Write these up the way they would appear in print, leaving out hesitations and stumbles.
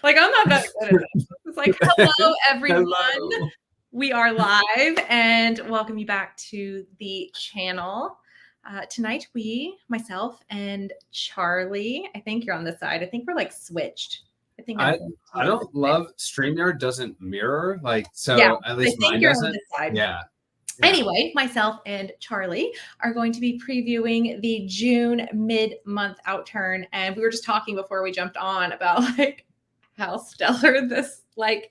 Like, I'm not that good at this. It's like, hello, everyone. Hello. We are live and welcome you back to the channel. Tonight, myself and Charlie, I think you're on this side. I think we're like switched. I don't love StreamYard doesn't mirror, like, so yeah, at least I think mine you're doesn't. on this side. Yeah. Anyway, myself and Charlie are going to be previewing the June mid-month Outturn, and we were just talking before we jumped on about like how stellar this like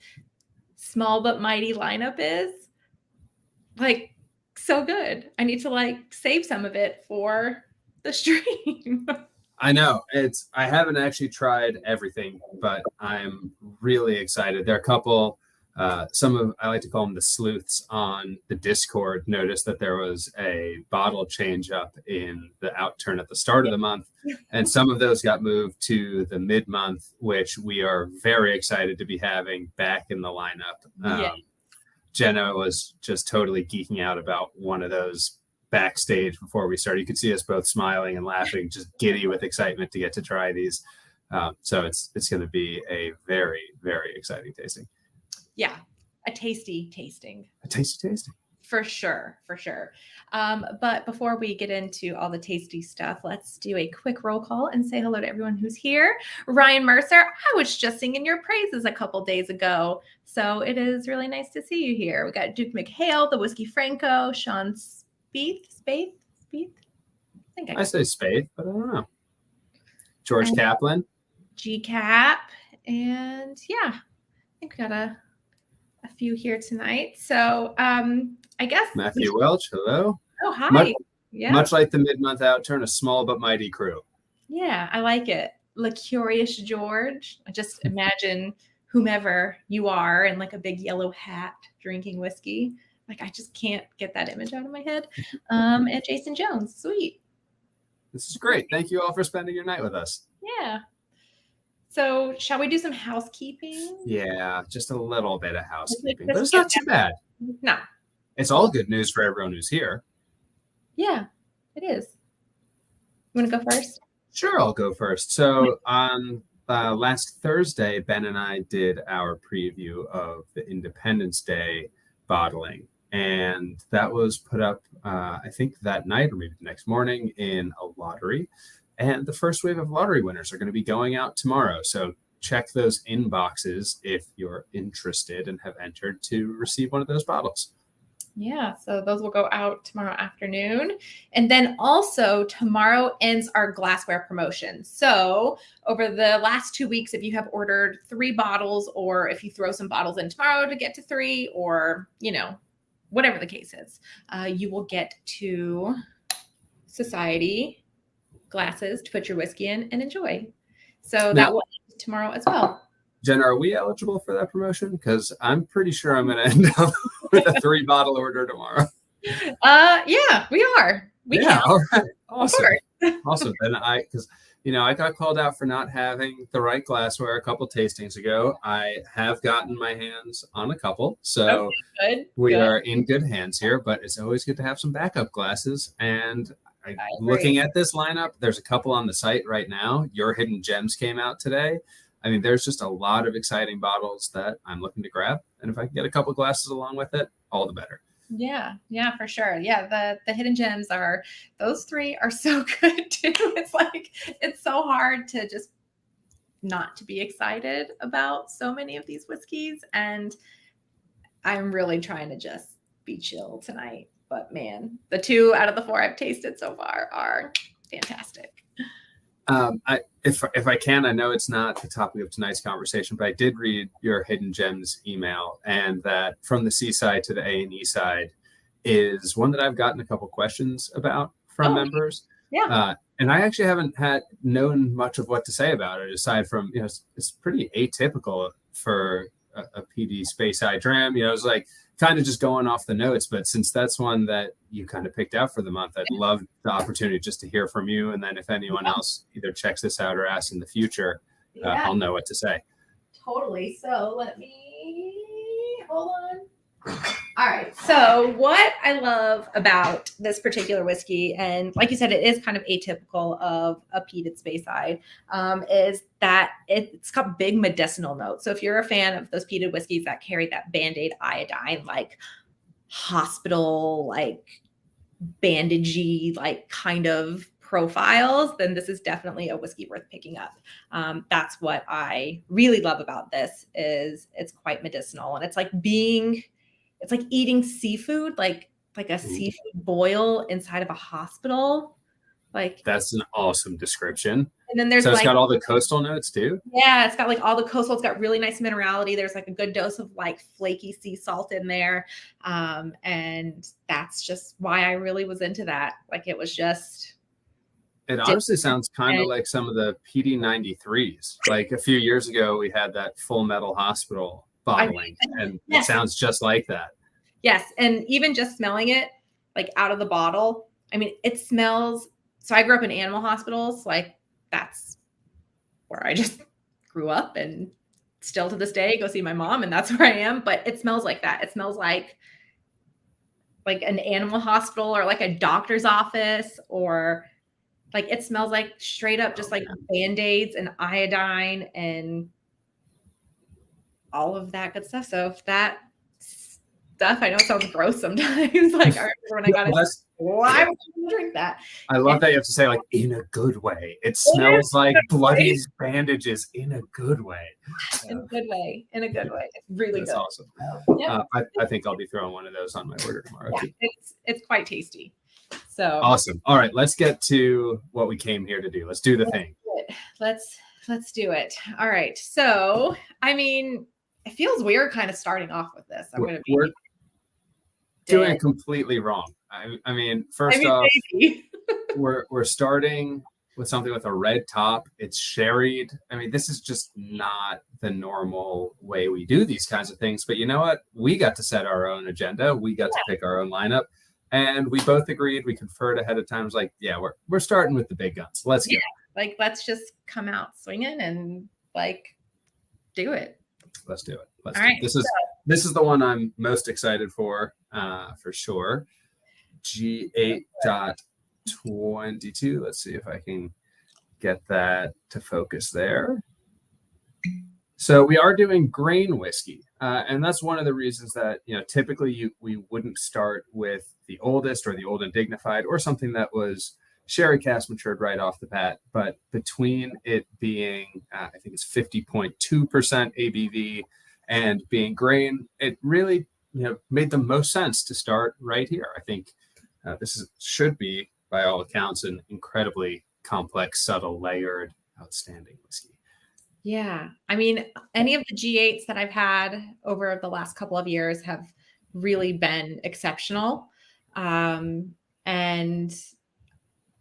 small but mighty lineup is. Like, so good. I need to like save some of it for the stream. I know I haven't actually tried everything, but I'm really excited. There are a couple, I like to call them the sleuths on the Discord, noticed that there was a bottle change up in the Outturn at the start of the month. And some of those got moved to the mid-month, which we are very excited to be having back in the lineup. Jenna was just totally geeking out about one of those backstage before we started. You could see us both smiling and laughing, just giddy with excitement to get to try these. So it's going to be a very, very exciting tasting. Yeah, a tasty tasting. A tasty tasting. For sure. But before we get into all the tasty stuff, let's do a quick roll call and say hello to everyone who's here. Ryan Mercer, I was just singing your praises a couple days ago, so it is really nice to see you here. We got Duke McHale, the Whiskey Franco, Sean Spieth. I say Spade, but I don't know. George Kaplan. G-Cap. And yeah, I think we got a few here tonight. So I guess Matthew Welch, hello. Oh, hi. Much like the mid-month Outturn, a small but mighty crew. Yeah, I like it. Curious George. I just imagine whomever you are in like a big yellow hat drinking whiskey. Like, I just can't get that image out of my head. And Jason Jones, sweet. This is great. Thank you all for spending your night with us. Yeah. So shall we do some housekeeping? Yeah, just a little bit of housekeeping, but it's not too bad. No. It's all good news for everyone who's here. Yeah, it is. You want to go first? Sure, I'll go first. So on last Thursday, Ben and I did our preview of the Independence Day bottling. And that was put up, I think that night or maybe the next morning in a lottery. And the first wave of lottery winners are going to be going out tomorrow. So check those inboxes if you're interested and have entered to receive one of those bottles. Yeah, so those will go out tomorrow afternoon. And then also tomorrow ends our glassware promotion. So over the last 2 weeks, if you have ordered 3 bottles, or if you throw some bottles in tomorrow to get to 3, or, whatever the case is, you will get 2 Society glasses to put your whiskey in and enjoy. So that will end tomorrow as well. Jen, are we eligible for that promotion? Because I'm pretty sure I'm going to end up with a 3-bottle order tomorrow. Yeah, we are. We can. All right. Awesome. Awesome. Then I got called out for not having the right glassware a couple tastings ago. I have gotten my hands on a couple, so we are in good hands here. But it's always good to have some backup glasses. And looking at this lineup, there's a couple on the site right now. Your Hidden Gems came out today. I mean, there's just a lot of exciting bottles that I'm looking to grab. And if I can get a couple glasses along with it, all the better. Yeah, for sure. Yeah, the Hidden Gems those 3 are so good too. It's like, it's so hard to just not to be excited about so many of these whiskeys. And I'm really trying to just be chill tonight. But man, the 2 out of the 4 I've tasted so far are fantastic. If I can, I know it's not the topic of tonight's conversation, but I did read your Hidden Gems email, and that from the C side to the A&E side is one that I've gotten a couple questions about from members. Yeah. And I actually haven't known much of what to say about it, aside from, it's pretty atypical for a PD Space Eye Dram. It's like kind of just going off the notes, but since that's one that you kind of picked out for the month, I'd love the opportunity just to hear from you. And then if anyone else either checks this out or asks in the future, I'll know what to say. Totally. So let me hold on. All right. So what I love about this particular whiskey, and like you said, it is kind of atypical of a peated Speyside, is that it's got big medicinal notes. So if you're a fan of those peated whiskeys that carry that Band-Aid iodine, like hospital, like bandagey, like kind of profiles, then this is definitely a whiskey worth picking up. That's what I really love about this is it's quite medicinal, and it's like eating seafood, like a seafood boil inside of a hospital. Like That's an awesome description. and then there's So it's like got all the coastal notes too. yeah, it's got like all the coastal. It's got really nice minerality. There's like a good dose of like flaky sea salt in there. And that's just why I really was into that. Like it was just It honestly sounds kind of like some of the PD93s. Like a few years ago, we had that Full Metal Hospital bottling, and yes. It sounds just like that. Yes. And even just smelling it like out of the bottle, I mean, it smells. So I grew up in animal hospitals. Like that's where I just grew up, and still to this day go see my mom, and that's where I am. But it smells like that. It smells like an animal hospital or like a doctor's office, or like it smells like straight up just like Band-Aids and iodine and all of that good stuff. So if that stuff, I know it sounds gross sometimes. Like I remember when I got it, why would I drink that? I love that you have to say like in a good way. It smells like bloody bandages in a good way. In a good way. In a good way. It's really That's good. awesome. Yeah. I think I'll be throwing one of those on my order tomorrow. Yeah, it's quite tasty. So awesome. All right, let's get to what we came here to do. Let's do the thing. Let's do it. All right. So I mean, it feels weird kind of starting off with this. We're doing it completely wrong. I mean, first off, we're starting with something with a red top. It's sherried. I mean, this is just not the normal way we do these kinds of things. But you know what? We got to set our own agenda. We got to pick our own lineup. And we both agreed, we conferred ahead of time. It was like, yeah, we're starting with the big guns. Let's go. Like, let's just come out swinging and like do it. Let's do it. All right. This is the one I'm most excited for sure. G8.22. Let's see if I can get that to focus there. So we are doing grain whiskey, and that's one of the reasons that typically we wouldn't start with the oldest or the old and dignified or something that was sherry cask matured right off the bat. But between it being, I think it's 50.2% ABV and being grain, it really made the most sense to start right here. I think this should be, by all accounts, an incredibly complex, subtle, layered, outstanding whiskey. Yeah. I mean, any of the G8s that I've had over the last couple of years have really been exceptional. And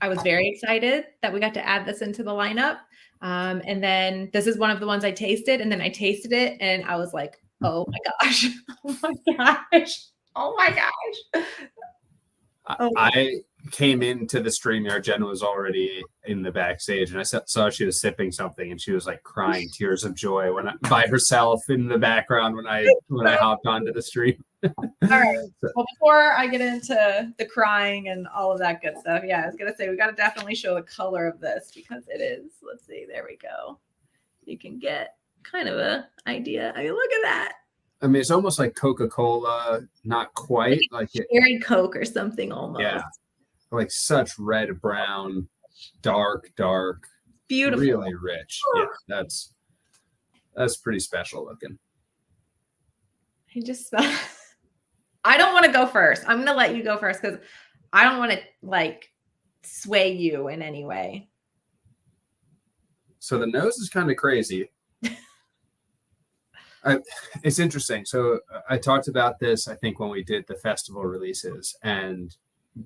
I was very excited that we got to add this into the lineup. And then this is one of the ones I tasted, and then I tasted it and I was like, oh my gosh, oh my gosh, oh my gosh. I came into the StreamYard. Jen was already in the backstage, and I saw she was sipping something, and she was like crying tears of joy by herself in the background when I hopped onto the stream. All right. Well, before I get into the crying and all of that good stuff, I was gonna say we got to definitely show the color of this because it is. Let's see. There we go. You can get kind of an idea. I mean, look at that. I mean, it's almost like Coca-Cola, not quite like cherry Coke or something almost. Yeah, like such red brown, dark, beautiful, really rich. Yeah, that's pretty special looking. I don't want to go first. I'm gonna let you go first because I don't want to like sway you in any way. So the nose is kind of crazy. It's interesting. So I talked about this, I think, when we did the festival releases, and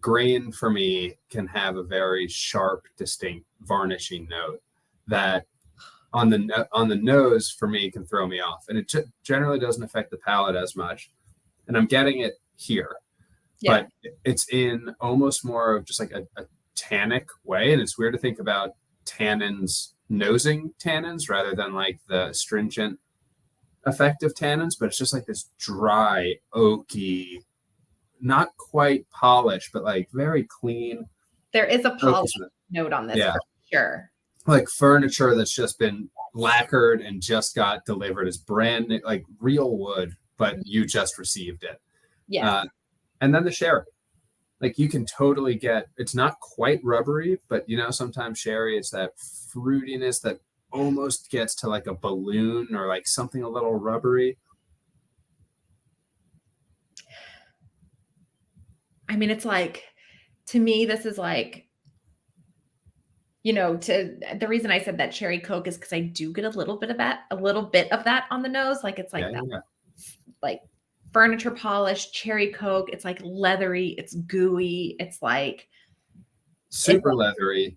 grain for me can have a very sharp, distinct varnishing note that on the nose for me can throw me off, and it generally doesn't affect the palate as much. And I'm getting it here, but it's in almost more of just like a tannic way. And it's weird to think about tannins nosing tannins rather than like the astringent effect of tannins, but it's just like this dry, oaky, not quite polished, but like very clean. There is a polish Smith. note on this Yeah. for sure. Like furniture that's just been lacquered and just got delivered as brand new, like real wood, but you just received it. Yeah. And then the sherry. Like you can totally get, it's not quite rubbery, but you know, sometimes sherry, it's that fruitiness that almost gets to like a balloon or like something a little rubbery. I mean, it's like, to me, this is like, you know, the reason I said that cherry Coke is because I do get a little bit of that on the nose. Like it's like that, like furniture polish, cherry Coke. It's like leathery, it's gooey, it's like super leathery,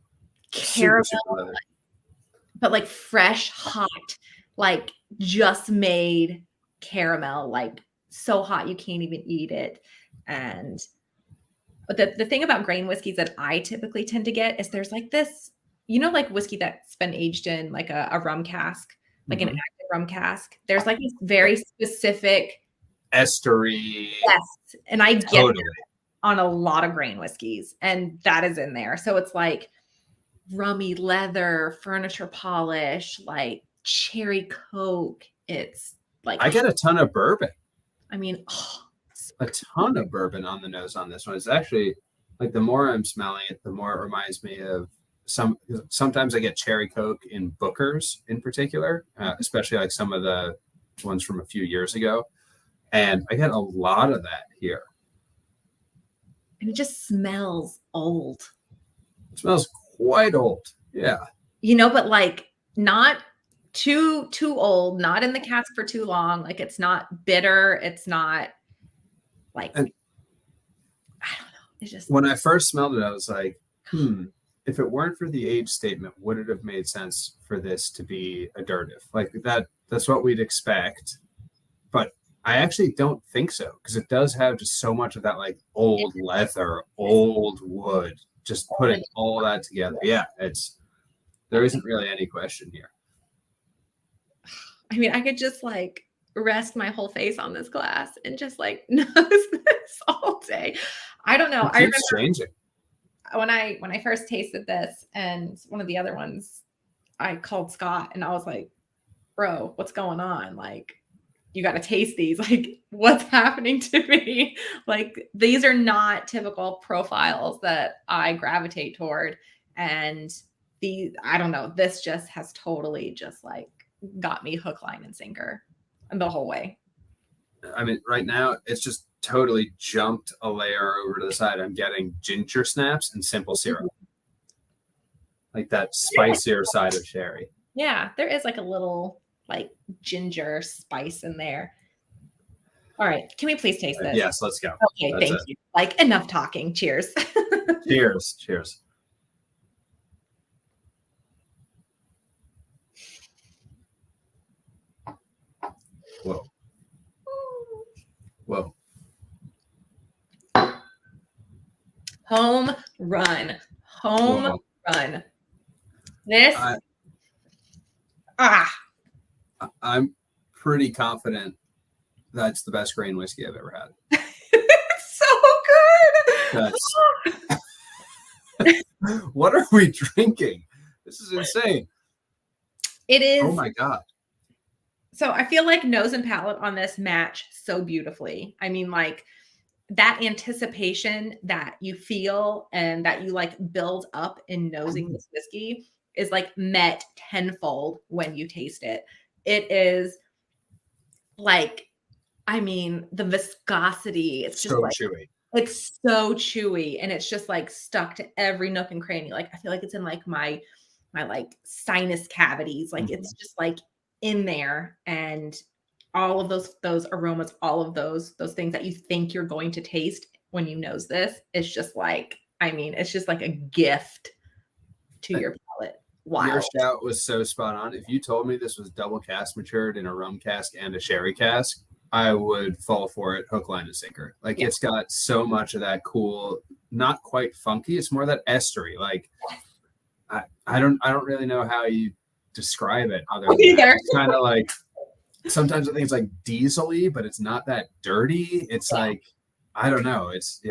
caramel, super leathery. But like fresh, hot, like just made caramel, like so hot you can't even eat it. And but the thing about grain whiskeys that I typically tend to get is there's like this, you know, like whiskey that's been aged in like a rum cask, like an active rum cask. There's like this very specific estery. Yes. And I get that on a lot of grain whiskeys, and that is in there. So it's like rummy leather, furniture polish, like cherry Coke. It's like I get a ton of bourbon. I mean, a ton of bourbon on the nose on this one. It's actually like the more I'm smelling it, the more it reminds me of sometimes I get cherry Coke in Booker's in particular, especially like some of the ones from a few years ago. And I get a lot of that here. And it just smells old. It smells quite old. Yeah. You know, but like not too old, not in the cask for too long. Like it's not bitter. It's not like, I don't know. It's just when I first smelled it, I was like, if it weren't for the age statement, would it have made sense for this to be adurtive? Like that's what we'd expect. But I actually don't think so, because it does have just so much of that like old leather, old wood, just putting all that together. Yeah, there isn't really any question here. I mean, I could just like rest my whole face on this glass and just like nose this all day. I don't know. It keeps changing. When I first tasted this and one of the other ones, I called Scott and I was like, bro, what's going on? Like, you got to taste these. Like, what's happening to me? Like, these are not typical profiles that I gravitate toward. And I don't know, this just has totally just like got me hook, line, and sinker the whole way. I mean, right now it's just totally jumped a layer over to the side. I'm getting ginger snaps and simple syrup, like that spicier side of sherry. Yeah, there is like a little like ginger spice in there. All right, can we please taste this? Yes, let's go. Okay, thank you. Like enough talking. Cheers. Cheers. Cheers. Whoa. Whoa. Home run. Home run. This. I'm pretty confident that's the best grain whiskey I've ever had. It's so good. What are we drinking? This is insane. It is. Oh my God. So I feel like nose and palate on this match so beautifully. I mean, like that anticipation that you feel and that you like build up in nosing this whiskey is like met tenfold when you taste it. It is like, I mean, the viscosity, it's just so like chewy. It's so chewy and it's just like stuck to every nook and cranny. Like I feel like it's in like my like sinus cavities. Like it's just like in there, and all of those aromas, all of those things that you think you're going to taste when you nose this, it's just like, I mean, it's just like a gift to your palate. Wow. Your shout was so spot on. If you told me this was double cask matured in a rum cask and a sherry cask, I would fall for it hook, line, and sinker. Like it's got so much of that cool, not quite funky. It's more that estery. Like I don't really know how you describe it other than that. It's kind of like, sometimes I think it's like diesel-y, but it's not that dirty. It's like, I don't know. It's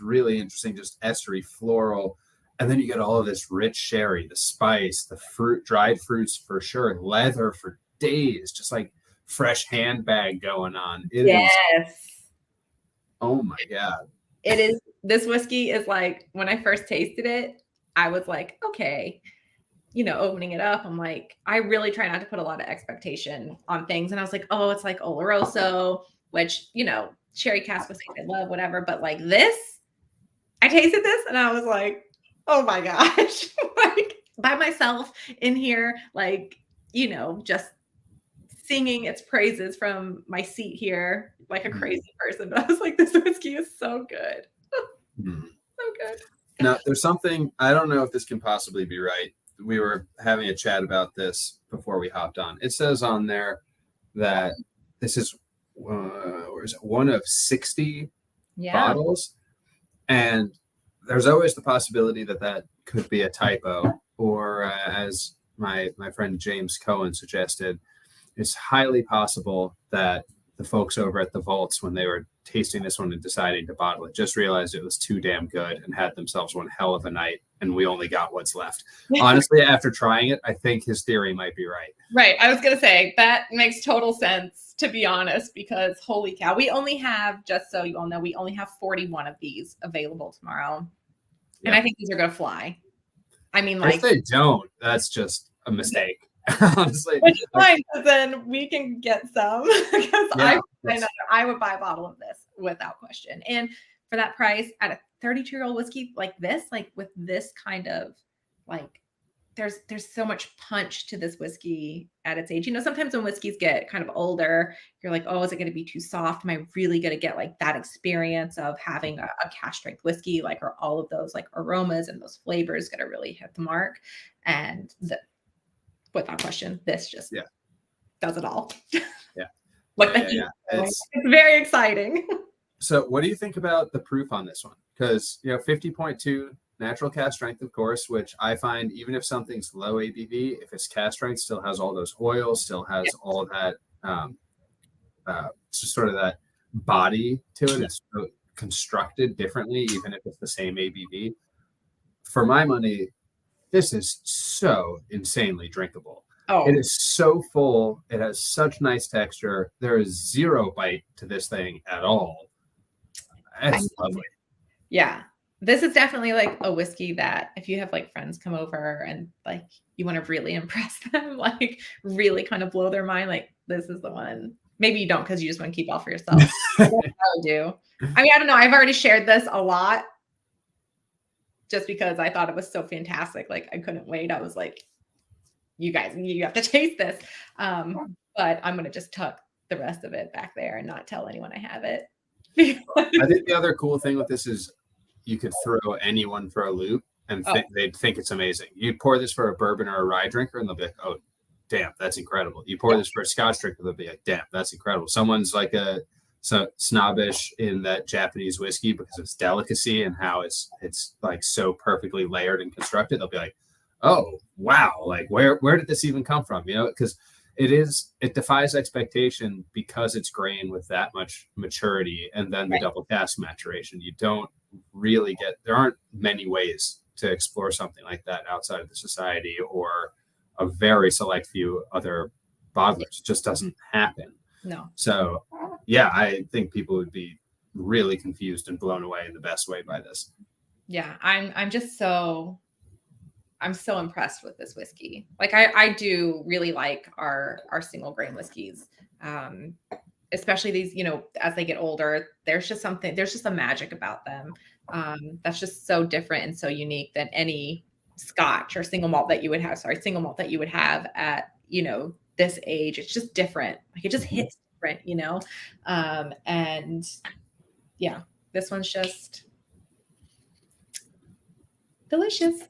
really interesting, just estery, floral, and then you get all of this rich sherry, the spice, the fruit, dried fruits for sure, leather for days, just like fresh handbag going on. It is. Yes. Oh my God. It is. This whiskey is like, when I first tasted it, I was like, okay, opening it up, I'm like, I really try not to put a lot of expectation on things. And I was like, oh, it's like Oloroso, which, sherry cask whiskey I love, whatever. But like this, I tasted this and I was like, oh my gosh, like by myself in here, like, just singing its praises from my seat here like a crazy person. But I was like, this whiskey is so good. So good. Now, there's something, I don't know if this can possibly be right. We were having a chat about this before we hopped on. It says on there that this is, where is it? One of 60 bottles. And there's always the possibility that that could be a typo, or as my friend James Cohen suggested, it's highly possible that the folks over at the Vaults, when they were tasting this one and deciding to bottle it, just realized it was too damn good and had themselves one hell of a night, and we only got what's left. Honestly, after trying it, I think his theory might be right. Right. I was going to say that makes total sense, to be honest, because holy cow, we only have, just so you all know, we only have 41 of these available tomorrow. And I think these are going to fly. I mean, like, if they don't, that's just a mistake. Honestly, which is fine, because then we can get some. Because I would buy a bottle of this without question. And for that price, at a 32-year-old whiskey like this, like with this kind of like, there's so much punch to this whiskey at its age. Sometimes when whiskeys get kind of older, you're like, oh, is it going to be too soft? Am I really going to get like that experience of having a cask strength whiskey? Like, are all of those like aromas and those flavors going to really hit the mark? And without question, this just does it all. It's very exciting. So what do you think about the proof on this one? Because 50.2 natural cask strength, of course, which I find, even if something's low ABV, if it's cask strength, still has all those oils, still has all that just sort of that body to it. It's constructed differently, even if it's the same ABV. For my money, this is so insanely drinkable. Oh. It is so full. It has such nice texture. There is zero bite to this thing at all. It's lovely. Yeah. This is definitely like a whiskey that if you have like friends come over and like you want to really impress them, like really kind of blow their mind, like this is the one. Maybe you don't, because you just want to keep all for yourself. I do. I mean, I don't know. I've already shared this a lot just because I thought it was so fantastic. Like I couldn't wait. I was like, you guys, you have to taste this. But I'm going to just tuck the rest of it back there and not tell anyone I have it. I think the other cool thing with this is you could throw anyone for a loop and they'd think it's amazing. You pour this for a bourbon or a rye drinker and they'll be like, oh, damn, that's incredible. You pour this for a Scotch drinker, they'll be like, damn, that's incredible. Someone's like so snobbish in that Japanese whiskey because of its delicacy and how it's like so perfectly layered and constructed. They'll be like, oh, wow, like where did this even come from? Because it defies expectation because it's grain with that much maturity, and then the double cask maturation. You don't really there aren't many ways to explore something like that outside of the society or a very select few other bottlers. It just doesn't happen. No. So yeah, I think people would be really confused and blown away in the best way by this. Yeah, I'm so impressed with this whiskey. Like I do really like our single grain whiskeys. Especially these, as they get older, there's just a magic about them. That's just so different and so unique than any Scotch or single malt that you would have at, this age. It's just different. Like it just hits different, and yeah, this one's just delicious.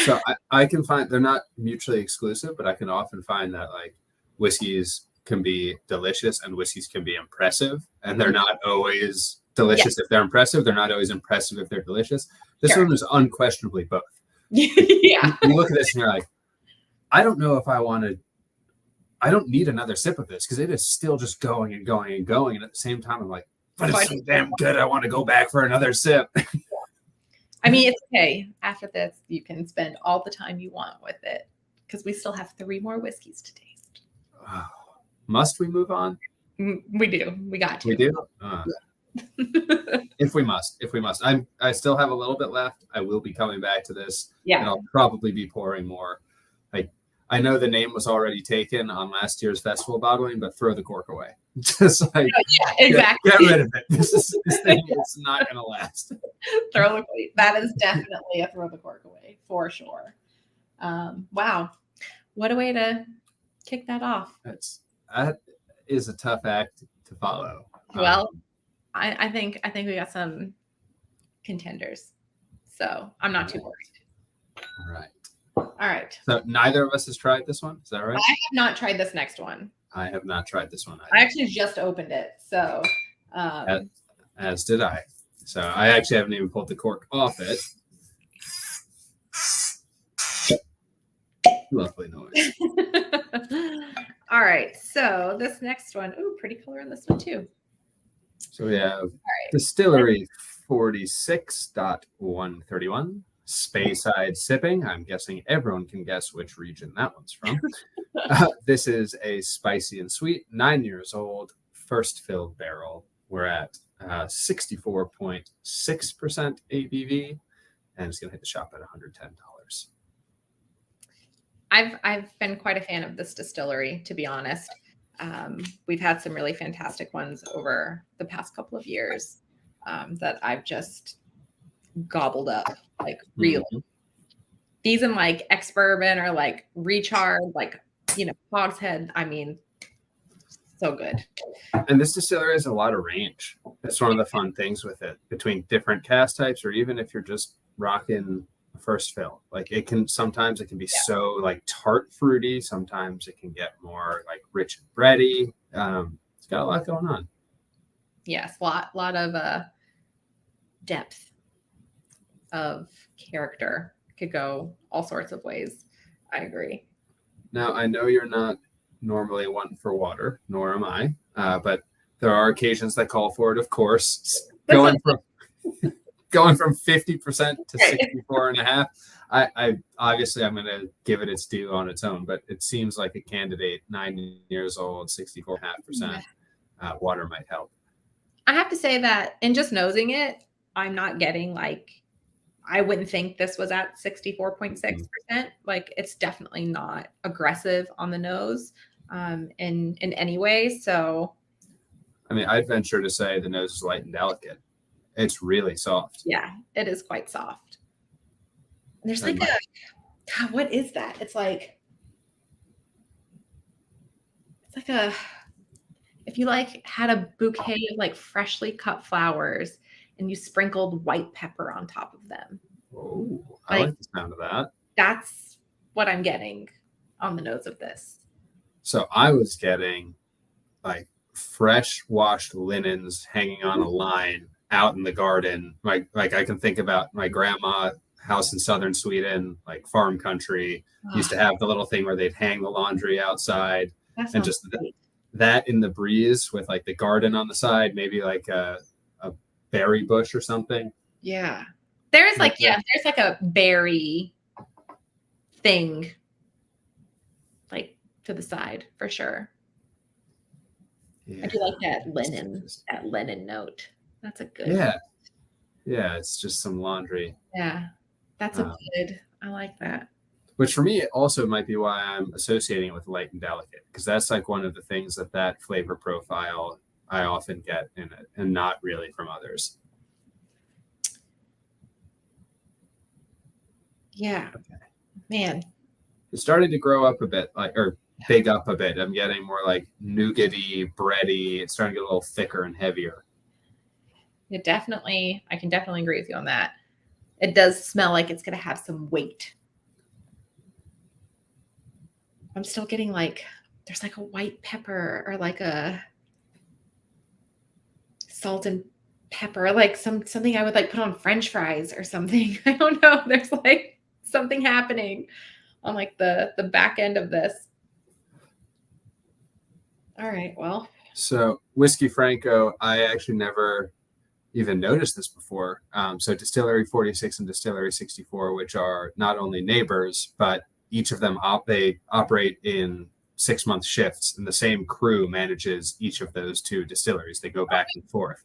So I can find, they're not mutually exclusive, but I can often find that like whiskeys can be delicious and whiskeys can be impressive, and they're not always delicious if they're impressive. They're not always impressive if they're delicious. This one is unquestionably both. Yeah. You look at this and you're like, I don't know if I don't need another sip of this because it is still just going and going and going. And at the same time, I'm like, but it's so damn good. I want to go back for another sip. I mean, it's okay. After this, you can spend all the time you want with it because we still have 3 more whiskeys to taste. Must we move on? We do. We got to. We do. If we must. I still have a little bit left. I will be coming back to this. Yeah. And I'll probably be pouring more. I know the name was already taken on last year's festival bottling, but throw the cork away. Just like, yeah, exactly. Get rid of it. This thing is not going to last. That is definitely a throw the cork away for sure. Wow, what a way to kick that off. That is a tough act to follow. Well, I think we got some contenders, so I'm not too worried. All right. So neither of us has tried this one. Is that right? I have not tried this next one. I have not tried this one either. I actually just opened it, so as did I. So I actually haven't even pulled the cork off it. Lovely noise. All right, so this next one, ooh, pretty color in this one too. So we have Distillery 46.131. Speyside Sipping. I'm guessing everyone can guess which region that one's from. This is a spicy and sweet, 9 years old, first filled barrel. We're at 64.6% ABV, and it's going to hit the shop at $110. I've been quite a fan of this distillery, to be honest. We've had some really fantastic ones over the past couple of years that I've just gobbled up, like really. These in like ex-bourbon or like recharge, like, hogshead. I mean, so good. And this distillery has a lot of range. That's one of the fun things with it, between different cask types, or even if you're just rocking a first fill. Like sometimes it can be so like tart fruity. Sometimes it can get more like rich and bready. It's got a lot going on. Yes, lot of depth of character. Could go all sorts of ways. I agree. Now, I know you're not normally one for water, nor am I, but there are occasions that call for it, of course. Going from 50% to 64.5%. I obviously I'm going to give it its due on its own, but it seems like a candidate, 9 years old, 64.5%. Water might help. I have to say that in just nosing it, I'm not getting I wouldn't think this was at 64.6%. Like, it's definitely not aggressive on the nose in any way. So, I mean, I'd venture to say the nose is light and delicate. It's really soft. Yeah, it is quite soft. And there's God, what is that? It's like if you had a bouquet of freshly cut flowers and you sprinkled white pepper on top of them. Oh, I like the sound of that. That's what I'm getting on the nose of this. So I was getting fresh washed linens hanging on a line out in the garden. I can think about my grandma house in southern Sweden, farm country, used to have the little thing where they'd hang the laundry outside, and just that in the breeze with the garden on the side, maybe a berry bush or something. Yeah. There's there's a berry thing to the side for sure. Yeah. I do like that linen note. That's a good one. Yeah, it's just some laundry. Yeah. That's a good. I like that. Which for me also might be why I'm associating it with light and delicate, because that's one of the things that flavor profile I often get in it, and not really from others. Yeah. Okay. Man. It's starting to grow up a bit, or big up a bit. I'm getting more nougaty, bready. It's starting to get a little thicker and heavier. I can definitely agree with you on that. It does smell like it's going to have some weight. I'm still getting there's a white pepper or a salt and pepper, something I would put on French fries or something. I don't know. There's something happening on the back end of this. All right. Well, So Whiskey Franco, I actually never even noticed this before. So Distillery 46 and Distillery 64, which are not only neighbors, but each of them they operate in 6-month shifts, and the same crew manages each of those two distilleries. They go back and forth,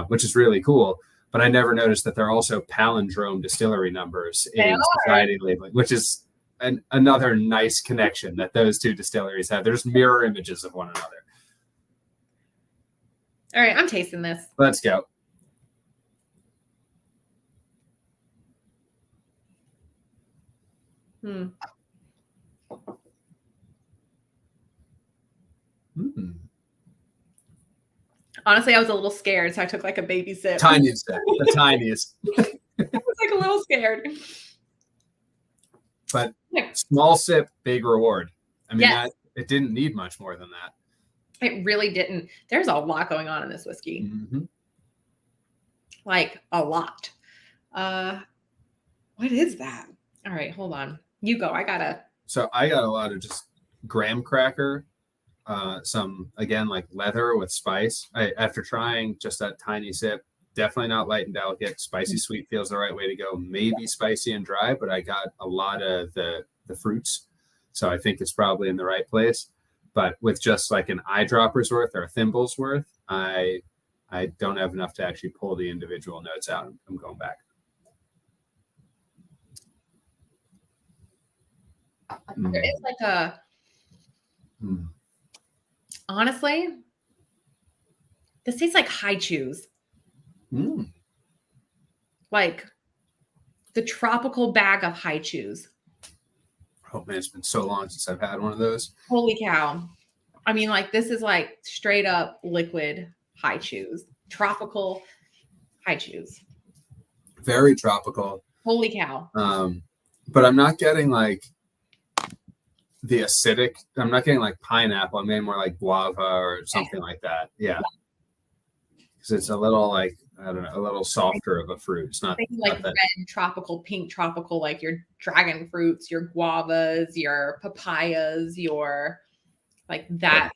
which is really cool. But I never noticed that they're also palindrome distillery numbers they in are. society labeling, which is another nice connection that those two distilleries have. There's mirror images of one another. All right. I'm tasting this. Let's go. Hmm. Mm. Honestly, I was a little scared, so I took like a baby sip. Tiniest sip, the tiniest. I was like a little scared. But small sip, big reward. I mean, Yes. it didn't need much more than that. It really didn't. There's a lot going on in this whiskey. Mm-hmm. Like a lot. What is that? All right, hold on. You go. So I got a lot of just graham cracker, some again like leather with spice. After trying just that tiny sip, definitely not light and delicate. Spicy sweet feels the right way to go. Maybe spicy and dry, but I got a lot of the fruits, so I think it's probably in the right place. But with just like an eyedropper's worth or a thimble's worth, I don't have enough to actually pull the individual notes out. I'm going back. There is like a. Honestly, this tastes like high chews. Like the tropical bag of high chews. Oh man, it's been so long since I've had one of those. Holy cow. I mean, like this is like straight up liquid high chews. Tropical high chews. Very tropical. Holy cow. But I'm not getting like the acidic. I'm not getting like pineapple. I'm getting more like guava or something like that. Yeah. Because it's a little like, I don't know, a little softer of a fruit. It's not like red tropical, pink tropical, like your dragon fruits, your guavas, your papayas, your like that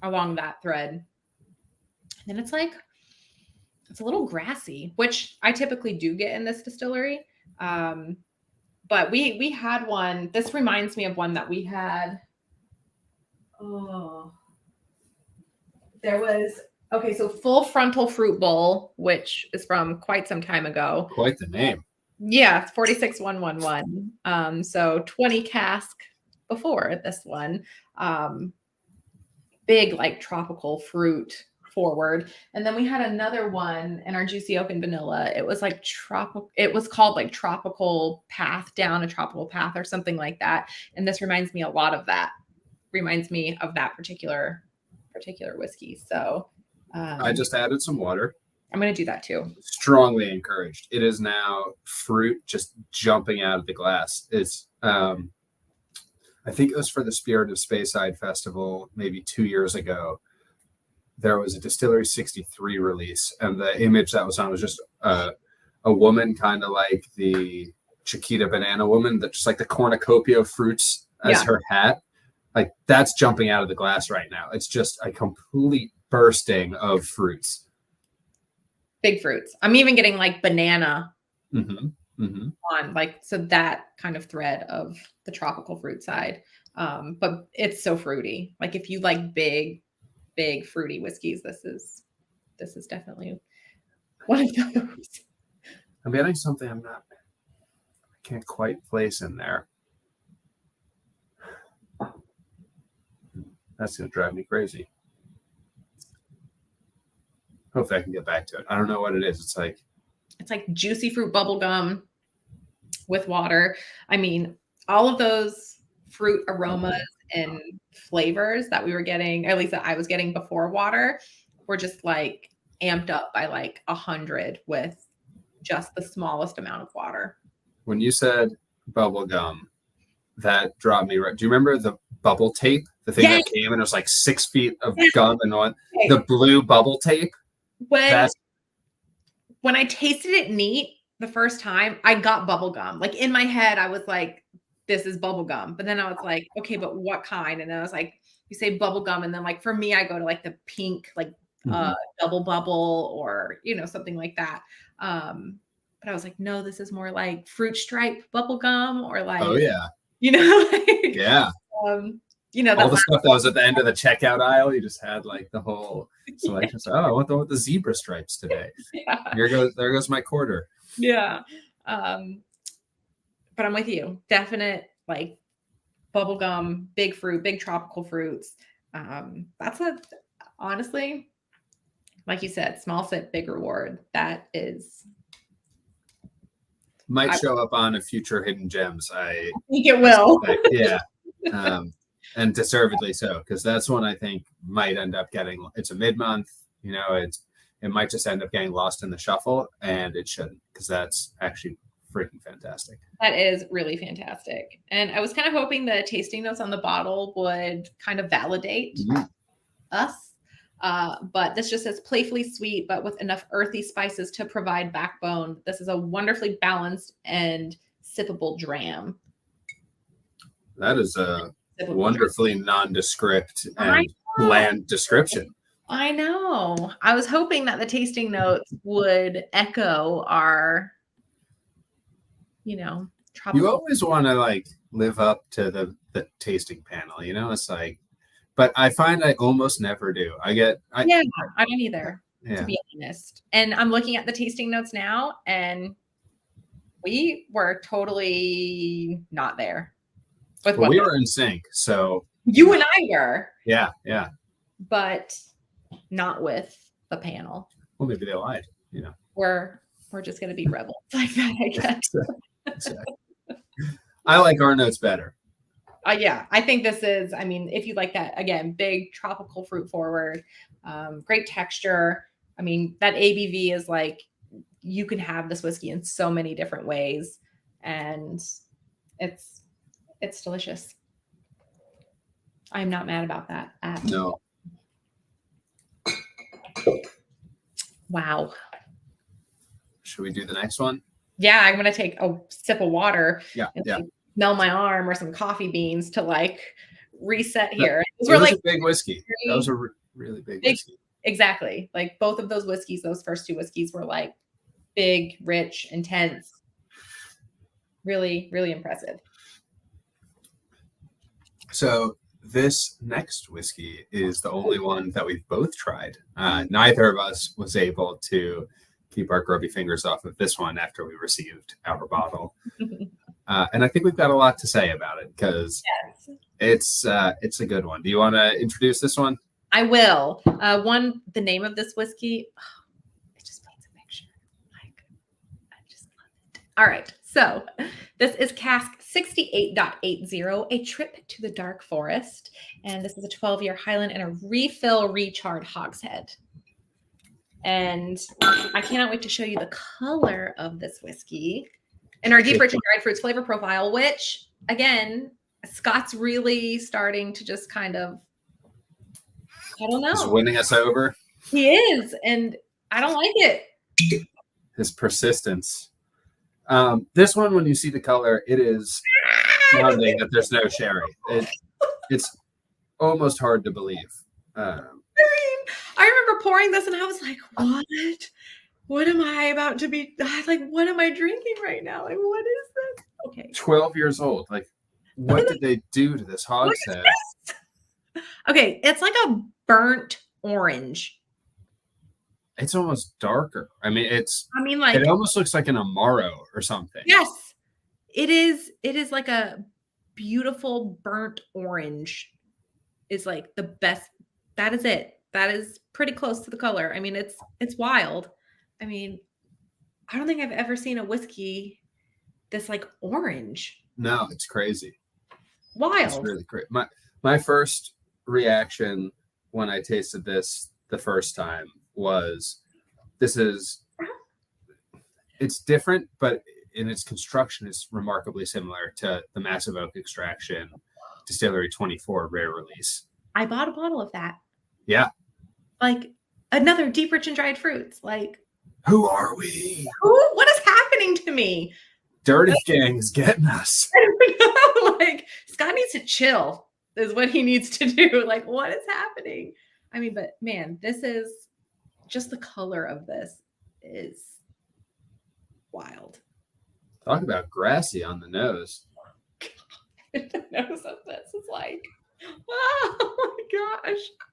along that thread. And then it's like, it's a little grassy, which I typically do get in this distillery. But we had one. This reminds me of one that we had. Oh, there was. Okay, so Full Frontal Fruit Bowl, which is from quite some time ago. Quite the name. Yeah, 46111. So 20 cask before this one. Big like tropical fruit forward. And then we had another one in our Juicy Oak and Vanilla. It was like tropical. It was called like Tropical Path, Down a Tropical Path or something like that. And this reminds me a lot of that. Reminds me of that particular whiskey. So I just added some water. I'm going to do that too. Strongly encouraged. It is now fruit just jumping out of the glass. It's, I think it was for the Spirit of Speyside Festival maybe 2 years ago. There was a Distillery 63 release, and the image that was on was just a woman kind of like the Chiquita Banana Woman, that just like the cornucopia of fruits as her hat. Like that's jumping out of the glass right now. It's just a complete bursting of fruits. Big fruits. I'm even getting like banana on like, so that kind of thread of the tropical fruit side. But it's so fruity. Like if you like big fruity whiskeys, this is definitely one of those. I'm getting something I can't quite place in there. That's going to drive me crazy. Hopefully I can get back to it. I don't know what it is. It's like juicy fruit bubble gum with water. I mean, all of those fruit aromas and flavors that we were getting, at least that I was getting before water, were just like amped up by like 100 with just the smallest amount of water. When you said bubble gum, that dropped me right. Do you remember the bubble tape? The thing that came and it was like 6 feet of gum and one. The blue bubble tape. When I tasted it neat the first time, I got bubble gum. Like in my head, I was like, this is bubble gum. But then I was like, okay, but what kind? And then I was like, you say bubble gum, and then like for me, I go to like the pink, like double bubble or, you know, something like that. But I was like, no, this is more like fruit stripe bubble gum or like, Oh yeah. you know, like, Yeah. You know, All the stuff that was at the end of the checkout aisle, you just had like the whole selection. So, I want the zebra stripes today. Yeah. There goes my quarter. Yeah. But I'm with you. Definite like bubblegum, big fruit, big tropical fruits. That's honestly, like you said, small sip, big reward. That is might show up on a future Hidden Gems. I think it will. Yeah. And deservedly so, because that's one I think might end up getting, it's a mid-month, you know, it might just end up getting lost in the shuffle, and it shouldn't, because that's actually freaking fantastic. That is really fantastic. And I was kind of hoping the tasting notes on the bottle would kind of validate us. But this just says playfully sweet, but with enough earthy spices to provide backbone. This is a wonderfully balanced and sippable dram. That is a wonderfully nondescript and bland description. I know. I was hoping that the tasting notes would echo our, you know, tropical. You always want to like live up to the tasting panel, you know? It's like, but I find I almost never do. I don't either, to be honest. And I'm looking at the tasting notes now, and we were totally not there. Well, we were in sync, so you and I were. Yeah. But not with the panel. Well, maybe they lied, you know. We're just gonna be rebels like that, I guess. Exactly. I like our notes better. Yeah, I think this is, I mean, if you like that, again, big tropical fruit forward, great texture. I mean, that ABV is like, you can have this whiskey in so many different ways, and it's delicious. I'm not mad about that. No. Wow. Should we do the next one? Yeah, I'm gonna take a sip of water. Yeah. Like, smell my arm or some coffee beans to like reset here. It was like a big whiskey. That was a really big whiskey. Exactly. Like both of those whiskeys, those first two whiskeys were like big, rich, intense. Really, really impressive. So this next whiskey is the only one that we've both tried. Neither of us was able to keep our grubby fingers off of this one after we received our bottle. And I think we've got a lot to say about it, because it's a good one. Do you want to introduce this one? I will. The name of this whiskey, it just paints a picture. Like, I just love it. All right. So this is cask 68.80, A Trip to the Dark Forest. And this is a 12-year Highland and a refill recharred hogshead. And I cannot wait to show you the color of this whiskey and our deep, rich, and dried fruits flavor profile, which, again, Scott's really starting to just kind of, I don't know. He's winning us over. He is, and I don't like it. His persistence. This one, when you see the color, it is sounding that there's no sherry. It's almost hard to believe. I remember pouring this and I was like, what am I about to be, like, what am I drinking right now? Like, what is this? Okay. 12 years old. Like, what did they do to this hogshead? Okay, it's like a burnt orange. It's almost darker. I mean, like, it almost looks like an Amaro or something. Yes, it is. It is like a beautiful burnt orange is like the best. That is it. That is pretty close to the color. I mean, it's wild. I mean, I don't think I've ever seen a whiskey this like orange. No, it's crazy. Wild. It's really great. My first reaction when I tasted this the first time was, it's different, but in its construction is remarkably similar to the Massive Oak Extraction Distillery 24 rare release. I bought a bottle of that. Yeah. Like another deep, rich, and dried fruits. Like, who are we? What is happening to me? Dirty Gang's getting us. Like, Scott needs to chill. is what he needs to do. Like, what is happening? I mean, but man, this is just the color of this is wild. Talk about grassy on the nose. The nose of this is like, oh my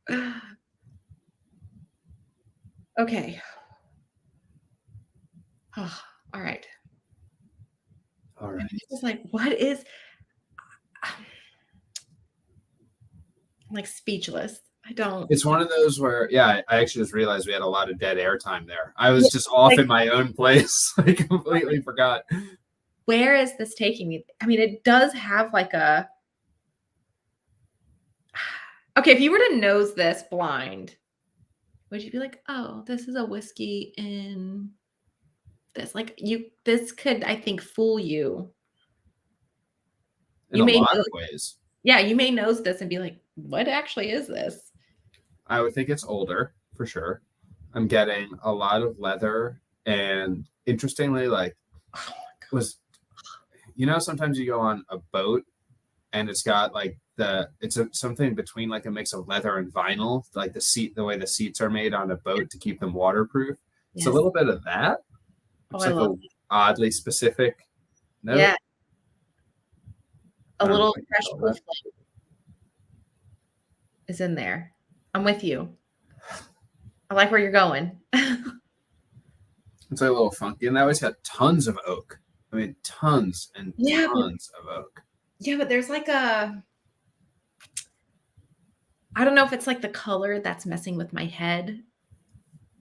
gosh. Okay. Oh, all right. All right. It's just like, what is, I'm like speechless. I don't. It's one of those where, yeah, I actually just realized we had a lot of dead air time there. I was just off in my own place. I completely forgot. Where is this taking me? I mean, it does have like a, okay, if you were to nose this blind, would you be like, oh, this is a whiskey in this? Like this could, I think, fool you. In a lot of ways. Yeah, you may nose this and be like, what actually is this? I would think it's older for sure. I'm getting a lot of leather, and interestingly, like sometimes you go on a boat and it's got like something between like a mix of leather and vinyl, like the way the seats are made on a boat to keep them waterproof. Yes. It's a little bit of that. It's like a oddly specific note. Yeah. A little fresh flame is in there. I'm with you. I like where you're going. It's like a little funky, and that always had tons of oak. I mean, tons and tons of oak. Yeah, but there's like I don't know if it's like the color that's messing with my head,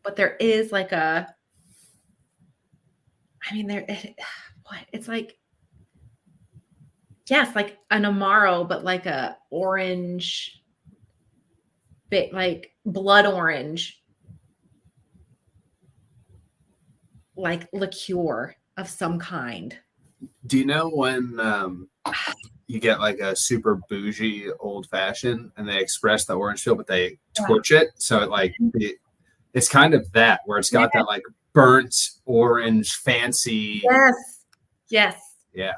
but there is like it's like, yes, like an Amaro, but like a orange, bit like blood orange, like liqueur of some kind. Do you know when you get like a super bougie old fashioned and they express the orange peel, but they torch it? So it's kind of that, where it's got that like burnt orange fancy. Yes. Yeah.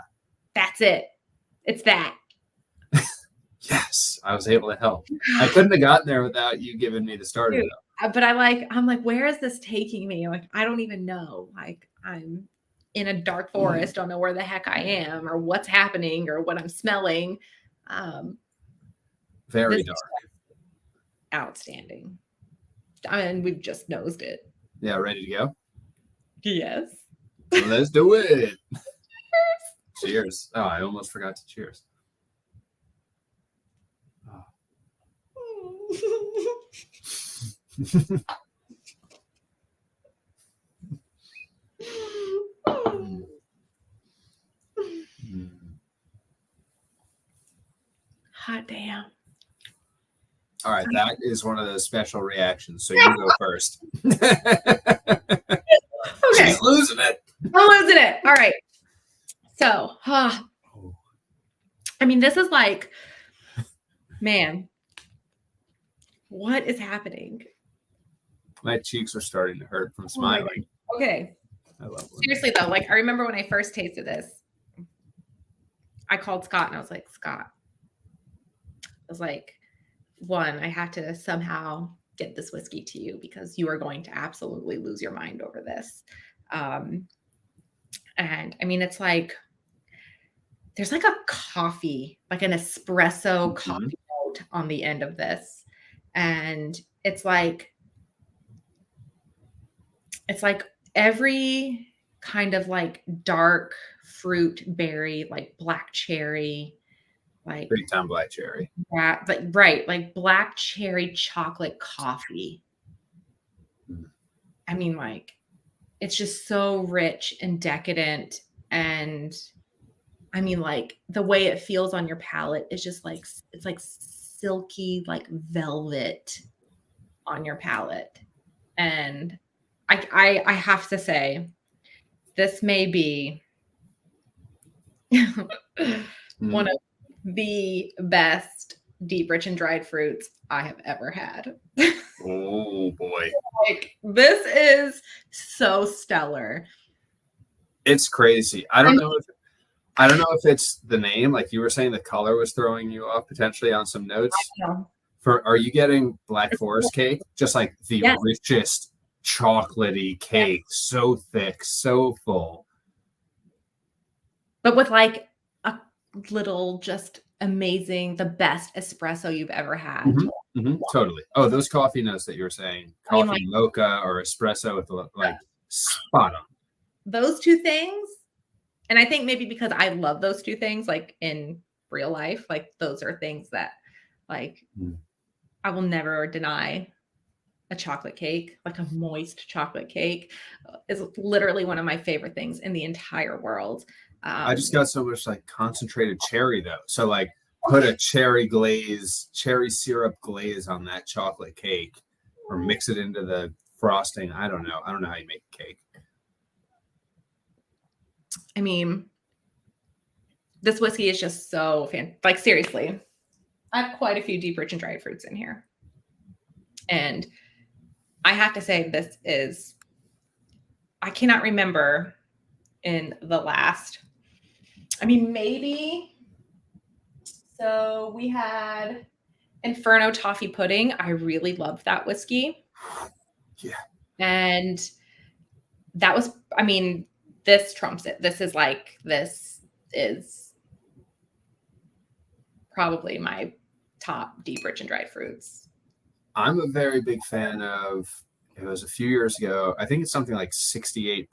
That's it. It's that. Yes, I was able to help. I couldn't have gotten there without you giving me the starter. But I'm like, where is this taking me? Like, I don't even know. Like, I'm in a dark forest, don't know where the heck I am or what's happening or what I'm smelling. Very dark. Outstanding. I mean, we've just nosed it. Yeah, ready to go? Yes. Let's do it. Cheers. Oh, I almost forgot to cheers. Hot damn. All right, that is one of those special reactions. So you go first. Okay. She's losing it. I'm losing it. All right. So, I mean, this is like, man, what is happening? My cheeks are starting to hurt from smiling. Okay. I love it. Seriously though, like I remember when I first tasted this, I called Scott and I was like, Scott, I was like, one, I have to somehow get this whiskey to you because you are going to absolutely lose your mind over this. And I mean, it's like, there's like a coffee, like an espresso coffee note on the end of this. And it's like every kind of like dark fruit berry, like black cherry, like big time black cherry. Yeah, like black cherry chocolate coffee. I mean, like, it's just so rich and decadent. And I mean, like the way it feels on your palate is just like, it's like silky, like velvet on your palate. And I have to say, this may be one of the best deep, rich, and dried fruits I have ever had. Oh boy. Like, this is so stellar. It's crazy. I don't know if I don't know if it's the name, like you were saying, the color was throwing you off potentially on some notes. No. Are you getting Black Forest cake? Just like the Yes. richest chocolatey cake, so thick, so full. But with like a little just amazing, the best espresso you've ever had. Totally. Oh, those coffee notes that you were saying, I mean, coffee mocha or espresso with like spot on. Those two things, and I think maybe because I love those two things, like in real life, like those are things that like I will never deny. A chocolate cake, like a moist chocolate cake, is literally one of my favorite things in the entire world. I just got so much like concentrated cherry though. So like put a cherry syrup glaze on that chocolate cake or mix it into the frosting. I don't know how you make a cake. I mean, this whiskey is just so like seriously. I have quite a few deep, rich, and dried fruits in here. And I have to say I cannot remember in the last, maybe. So we had Inferno Toffee Pudding. I really loved that whiskey. Yeah. And that was, this trumps it. This is probably my top deep, rich, and dried fruits. I'm a very big fan of, it was a few years ago, I think it's something like 68%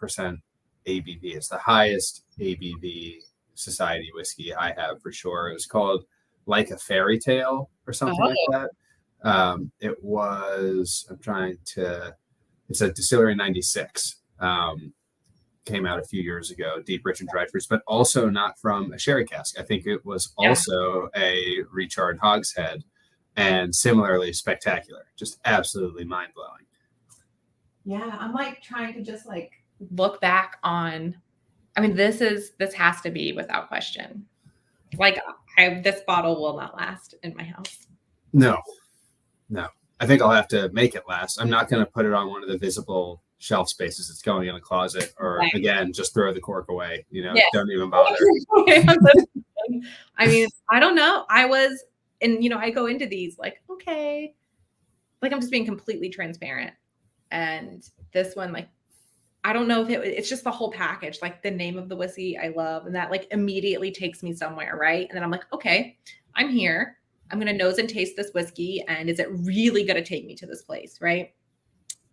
ABV. It's the highest ABV society whiskey I have for sure. It was called Like a Fairy Tale or something like that. It was, it's a Distillery 96. Came out a few years ago, deep, rich, and dried fruits, but also not from a sherry cask. I think it was also a recharred hogshead. And similarly spectacular, just absolutely mind-blowing. Yeah, I'm like trying to just like look back on, this has to be without question. Like this bottle will not last in my house. No. I think I'll have to make it last. I'm not going to put it on one of the visible shelf spaces. It's going in a closet, or again, just throw the cork away. Don't even bother. I don't know. And, I go into these like, okay, like I'm just being completely transparent. And this one, like, I don't know if it's just the whole package, like the name of the whiskey I love. And that like immediately takes me somewhere. Right. And then I'm like, okay, I'm here. I'm going to nose and taste this whiskey. And is it really going to take me to this place? Right.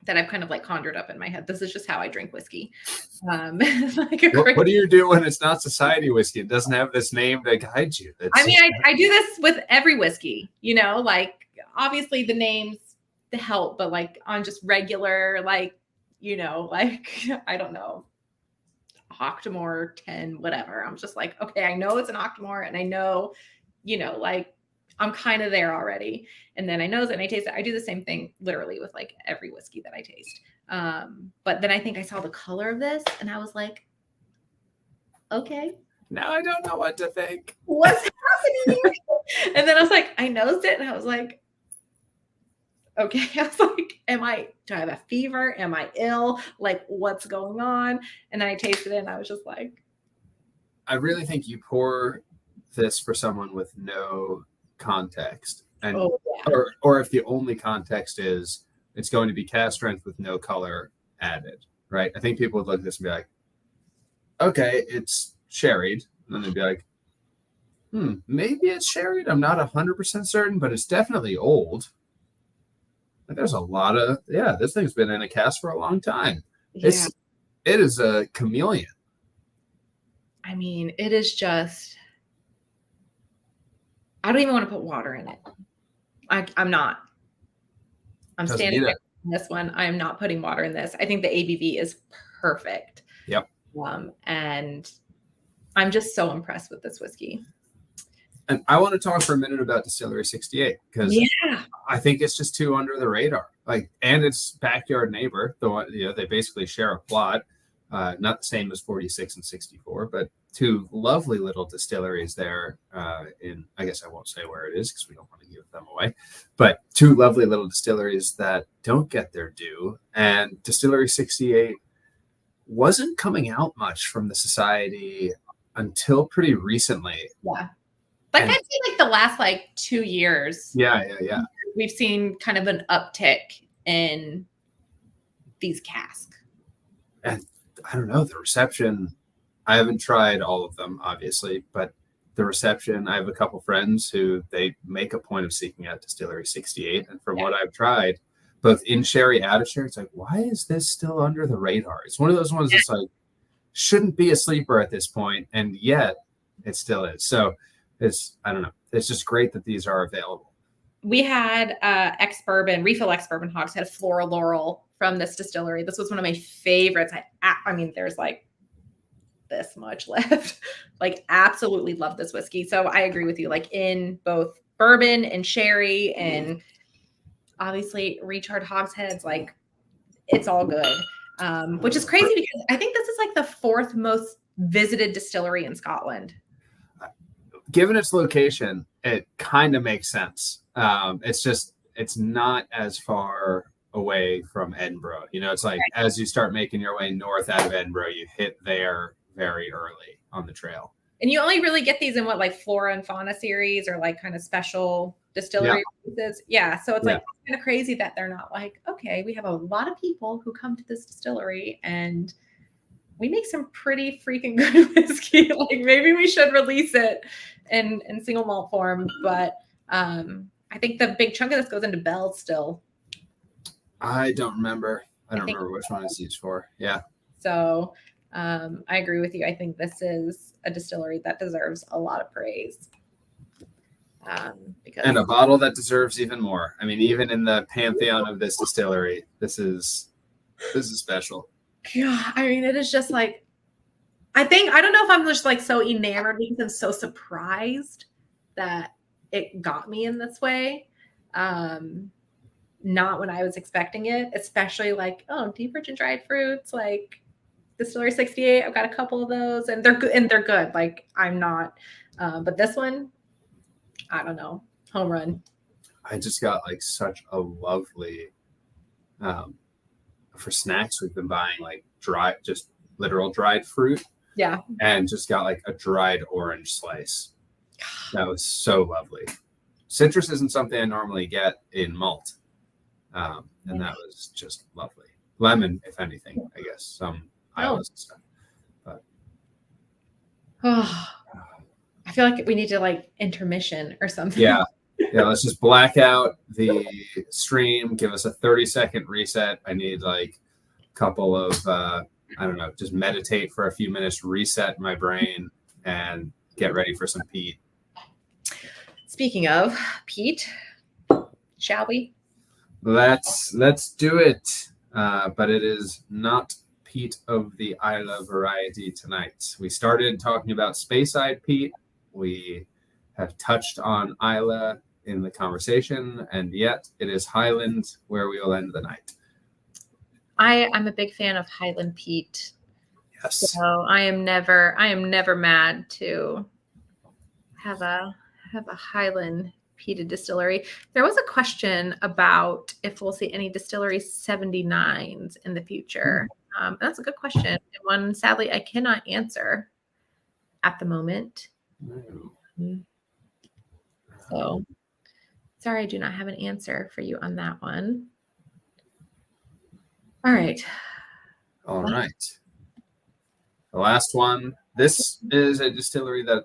That I've kind of like conjured up in my head. This is just how I drink whiskey. What do you do when it's not society whiskey? It doesn't have this name to guide you. I do this with every whiskey, like obviously the names to help, but like on just regular, like, like, I don't know, Octomore 10, whatever. I'm just like, okay, I know it's an Octomore and I know, like I'm kind of there already. And then I nose it and I taste it. I do the same thing literally with like every whiskey that I taste. But then I think I saw the color of this and I was like, okay. Now I don't know what to think. What's happening? And then I was like, I nosed it and I was like, okay. I was like, do I have a fever? Am I ill? Like, what's going on? And then I tasted it and I was just like, I really think you pour this for someone with no context, and or if the only context is it's going to be cast strength with no color added, right? I think people would look at this and be like, okay, it's sherried, and then they'd be like, maybe it's sherried. I'm not 100% certain, but it's definitely old. Like, there's a lot of this thing's been in a cask for a long time. It is a chameleon. It is just, I don't even want to put water in it. I'm not. I'm standing there on this one. I'm not putting water in this. I think the ABV is perfect. Yep. And I'm just so impressed with this whiskey. And I want to talk for a minute about Distillery 68 because I think it's just too under the radar. Like, and its backyard neighbor, they basically share a plot, not the same as 46 and 64, but two lovely little distilleries there in, I guess I won't say where it is because we don't want to give them away, but two lovely little distilleries that don't get their due. And Distillery 68 wasn't coming out much from the society until pretty recently. Yeah. Like I'd say like the last like 2 years. Yeah. We've seen kind of an uptick in these casks. And I don't know, the reception, I haven't tried all of them, obviously, but the reception, I have a couple friends who they make a point of seeking out Distillery 68. And from what I've tried, both in sherry, out of sherry, it's like, why is this still under the radar? It's one of those ones that's like, shouldn't be a sleeper at this point, and yet it still is. So I don't know. It's just great that these are available. We had refill ex-bourbon hogs had a floral laurel from this distillery. This was one of my favorites. I mean, there's like this much left. Like, absolutely love this whiskey. So I agree with you. Like in both bourbon and sherry, and obviously recharred hogsheads, like it's all good. Which is crazy because I think this is like the 4th most visited distillery in Scotland. Given its location, it kind of makes sense. It's not as far away from Edinburgh. You know, it's like as you start making your way north out of Edinburgh, you hit there very early on the trail. And you only really get these in what, like flora and fauna series or like kind of special distillery pieces. Yeah. So it's like kind of crazy that they're not like, okay, we have a lot of people who come to this distillery and we make some pretty freaking good whiskey. Like maybe we should release it in single malt form. But I think the big chunk of this goes into Bell still. I don't remember. I don't remember which one it's used for. Yeah. So I agree with you. I think this is a distillery that deserves a lot of praise. And a bottle that deserves even more. I mean, even in the pantheon of this distillery, this is special. Yeah, I mean, it is just like, I don't know if I'm just like so enamored because I'm so surprised that it got me in this way. Not when I was expecting it, especially like, oh, deep rich and dried fruits, like Distillery 68. I've got a couple of those and they're good Like I'm not, but this one, I don't know, home run. I just got like such a lovely, for snacks, we've been buying like just literal dried fruit. Yeah. And just got like a dried orange slice. That was so lovely. Citrus isn't something I normally get in malt. And that was just lovely. Lemon, if anything, I guess. Some Islas and stuff. But I feel like we need to like intermission or something. Yeah, let's just black out the stream, give us a 30-second reset. I need like a couple of I don't know, just meditate for a few minutes, reset my brain, and get ready for some peat. Speaking of peat, shall we? Let's do it. But it is not peat of the Isla variety tonight. We started talking about Speyside peat. We have touched on Isla in the conversation, and yet it is Highland where we will end the night. I'm a big fan of Highland peat. Yes. So I am never mad to have a Highland peated distillery. There was a question about if we'll see any Distillery 79s in the future. That's a good question, and one sadly I cannot answer at the moment. No. So sorry, I do not have an answer for you on that one. All right. The last one. This is a distillery that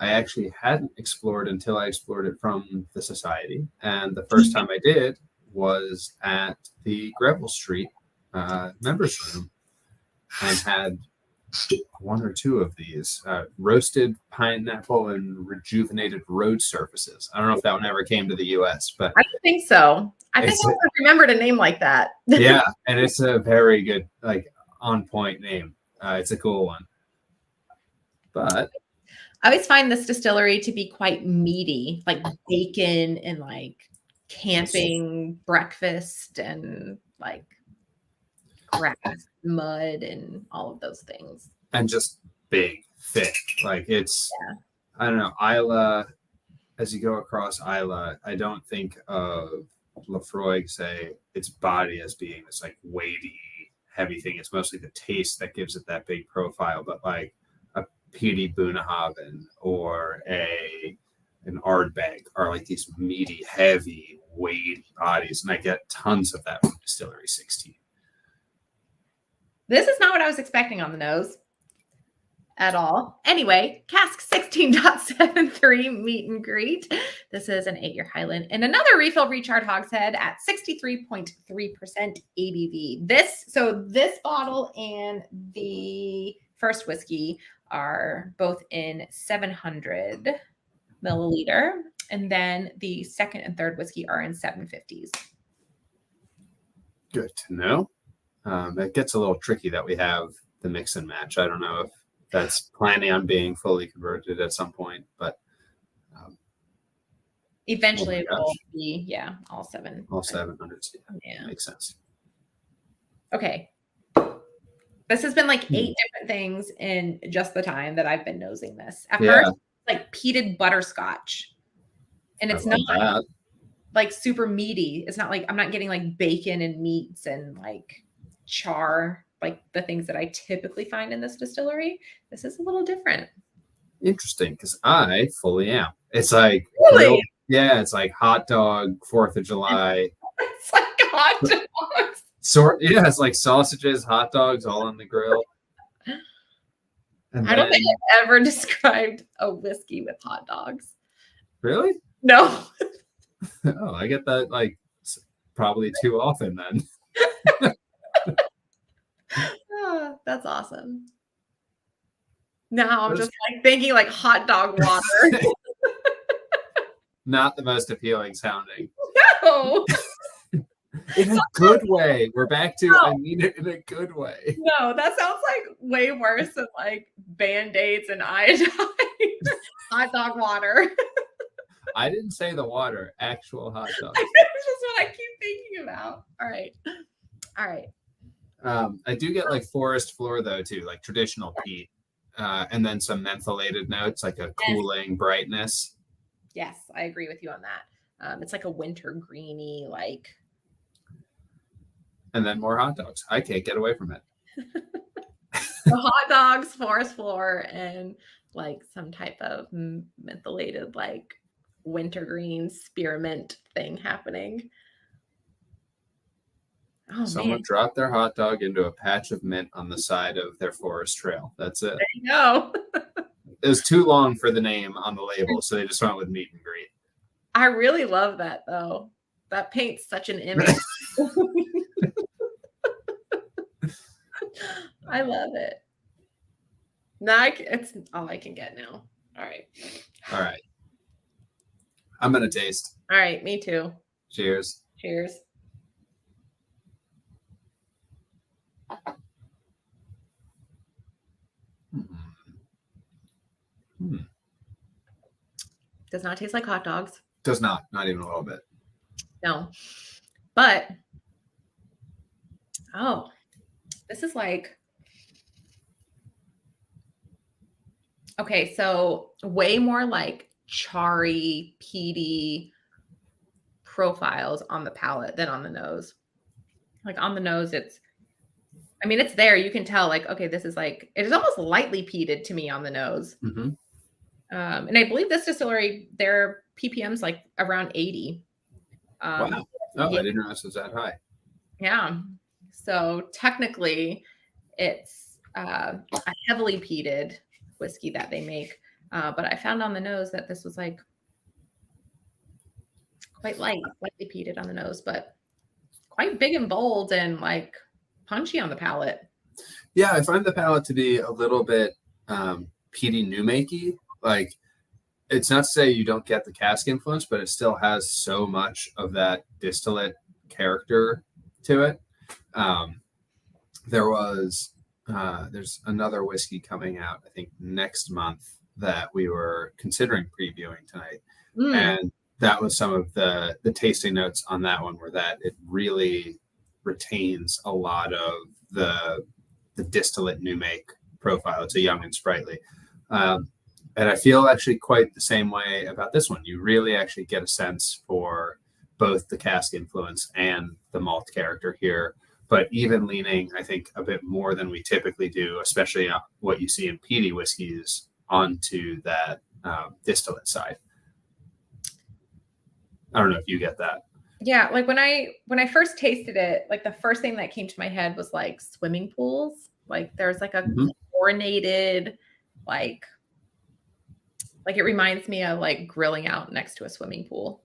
I actually hadn't explored until I explored it from the Society. And the first time I did was at the Greville Street members room and had one or two of these roasted pineapple and rejuvenated road surfaces. I don't know if that one ever came to the US, but I don't think so. I think I remembered a name like that. Yeah, and it's a very good, like, on point name. It's a cool one. But I always find this distillery to be quite meaty, like bacon and like camping breakfast and like grass, mud, and all of those things. And just big, thick. Like it's, I don't know, Isla, as you go across Isla, I don't think of Lafroig, say, its body as being this like weighty, heavy thing. It's mostly the taste that gives it that big profile. But like a peaty Bunnahabhain or an Ardbeg are like these meaty, heavy, weighty bodies, and I get tons of that from Distillery 16. This is not what I was expecting on the nose at all. Anyway, cask 16.73 meet and greet. This is an 8-year Highland and another refill recharred hogshead at 63.3% ABV. This bottle and the first whiskey are both in 700 milliliter, and then the second and third whiskey are in 750s. Good to know. It gets a little tricky that we have the mix and match. I don't know if that's planning on being fully converted at some point, but eventually it will be, all 700s. Yeah, makes sense. Okay. This has been like 8 different things in just the time that I've been nosing this. At first, it's like peated butterscotch. And it's not like super meaty. It's not like I'm not getting like bacon and meats and like char, like the things that I typically find in this distillery. This is a little different. Interesting, because I fully am. It's like really? It's like hot dog, 4th of July. It's like hot dogs. It's like sausages, hot dogs, all on the grill. And I don't think I've ever described a whiskey with hot dogs. Really? No. Oh, I get that like probably too often then. Oh, that's awesome. Now I'm just like thinking like hot dog water. Not the most appealing sounding. No. In a good way. We're back to I mean it in a good way. No, that sounds like way worse than like Band-Aids and iodine. Hot dog water. I didn't say the water, actual hot dogs. That's just what I keep thinking about. All right. I do get like forest floor though too, like traditional peat, and then some mentholated notes, like a cooling brightness. Yes, I agree with you on that. It's like a winter greeny, like. And then more hot dogs. I can't get away from it. The hot dogs, forest floor, and like some type of mentholated, like wintergreen spearmint thing happening. Oh, Someone dropped their hot dog into a patch of mint on the side of their forest trail. That's it. There you go. It was too long for the name on the label, so they just went with meet and greet. I really love that though. That paints such an image. I love it. Now it's all I can get now. All right. I'm gonna taste. All right, me too. Cheers. Cheers. Does not taste like hot dogs. Does not even a little bit. No. But this is like, okay, so way more like charry, peaty profiles on the palate than on the nose. Like on the nose, it's there. You can tell like, okay, this is like, it is almost lightly peated to me on the nose. Mm-hmm. And I believe this distillery, their ppm's like around 80. Wow. Oh, yeah. I didn't realize it was that high. Yeah. So technically it's a heavily peated whiskey that they make. But I found on the nose that this was like quite lightly peated on the nose, but quite big and bold and like punchy on the palate. Yeah, I find the palate to be a little bit peaty new makey. Like, it's not to say you don't get the cask influence, but it still has so much of that distillate character to it. There's another whiskey coming out, I think next month, that we were considering previewing tonight. And that was some of the tasting notes on that one, where that it really retains a lot of the distillate new make profile. It's a young and sprightly. And I feel actually quite the same way about this one. You really actually get a sense for both the cask influence and the malt character here. but even leaning, I think, a bit more than we typically do, especially what you see in peaty whiskeys, onto that distillate side. I don't know if you get that. Yeah, like when I first tasted it, like the first thing that came to my head was like swimming pools. Like there's like a chlorinated, like it reminds me of like grilling out next to a swimming pool.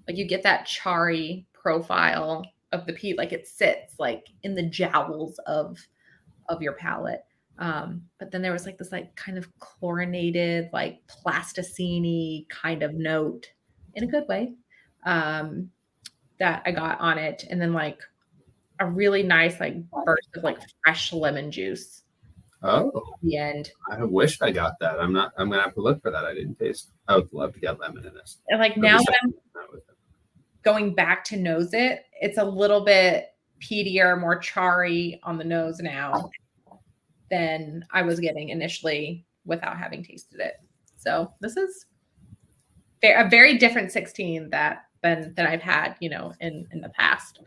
Like you get that charry profile of the peat, like it sits like in the jowls of your palate. But then there was like this like kind of chlorinated, like plasticine-y kind of note in a good way that I got on it. And then like a really nice like burst of like fresh lemon juice. Oh, at the end. I wish I got that. I'm gonna have to look for that. I didn't taste. I would love to get lemon in this. And like now that I'm going back to nose it, it's a little bit peatier, more charry on the nose now than I was getting initially without having tasted it. So this is a very different 16 than I've had, in the past.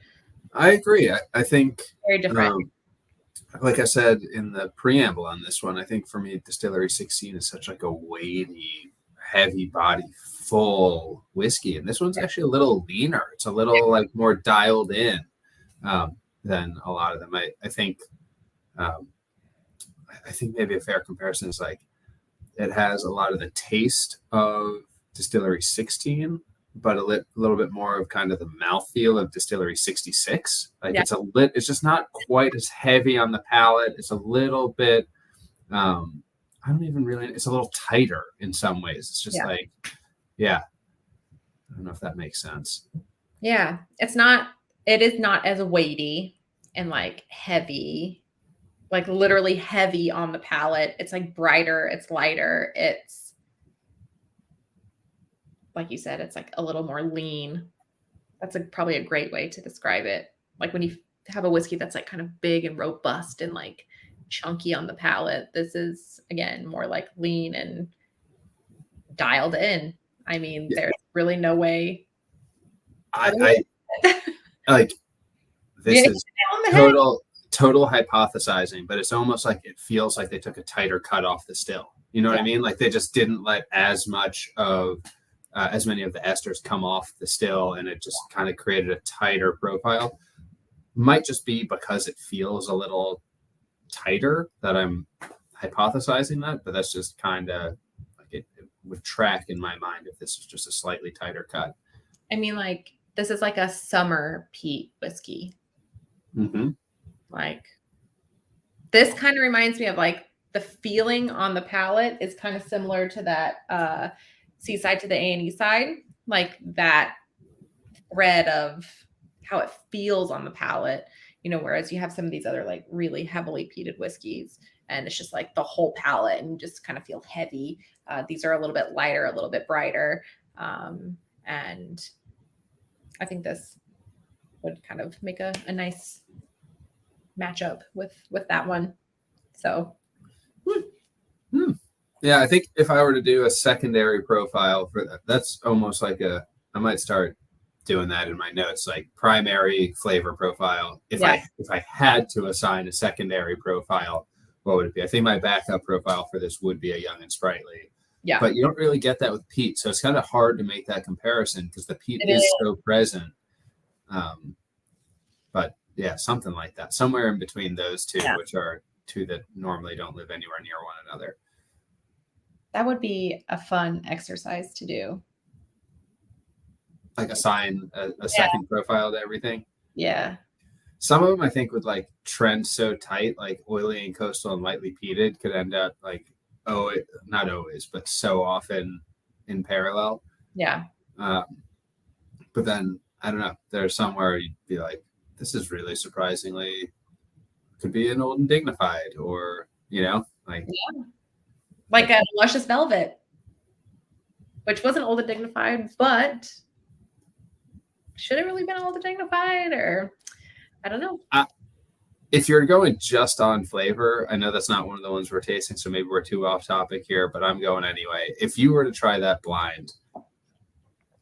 I agree. I think very different. Like I said in the preamble on this one, I think for me, Distillery 16 is such like a weighty, heavy body, full whiskey. And this one's actually a little leaner. It's a little like more dialed in than a lot of them. I think maybe a fair comparison is like it has a lot of the taste of Distillery 16, but a little bit more of kind of the mouthfeel of Distillery 66. Like it's just not quite as heavy on the palate. It's a little bit, it's a little tighter in some ways. It's just I don't know if that makes sense. Yeah. It is not as weighty and like heavy, like literally heavy on the palate. It's like brighter. It's lighter. It's, like you said, it's like a little more lean. That's probably a great way to describe it. Like when you have a whiskey that's like kind of big and robust and like chunky on the palate, this is again more like lean and dialed in. I mean, there's really no way. I like this is total hypothesizing, but it's almost like it feels like they took a tighter cut off the still. You know what I mean? Like they just didn't let as many of the esters come off the still, and it just kind of created a tighter profile. Might just be because it feels a little tighter that I'm hypothesizing that, but that's just kind of like it would track in my mind if this was just a slightly tighter cut. I mean, like this is like a summer peat whiskey. Mm-hmm. Like this kind of reminds me of like the feeling on the palate is kind of similar to that Seaside to the A&E side, like that thread of how it feels on the palate, whereas you have some of these other like really heavily peated whiskeys and it's just like the whole palate and you just kind of feel heavy. These are a little bit lighter, a little bit brighter. And I think this would kind of make a nice matchup with that one. So. Yeah, I think if I were to do a secondary profile for that, that's almost like I might start doing that in my notes, like primary flavor profile. If I had to assign a secondary profile, what would it be? I think my backup profile for this would be a young and sprightly. Yeah. But you don't really get that with peat. So it's kind of hard to make that comparison because the peat is so present. But yeah, something like that. Somewhere in between those two, which are two that normally don't live anywhere near one another. That would be a fun exercise to do. Like assign a second profile to everything. Yeah. Some of them I think would like trend so tight, like oily and coastal and lightly peated could end up like, not always, but so often in parallel. Yeah. But then I don't know, there's somewhere you'd be like, this is really surprisingly could be an Old and Dignified or, like a Luscious Velvet, which wasn't Old and Dignified, but should it really been Old and Dignified, or I don't know. If you're going just on flavor, I know that's not one of the ones we're tasting, so maybe we're too off topic here, but I'm going anyway. If you were to try that blind,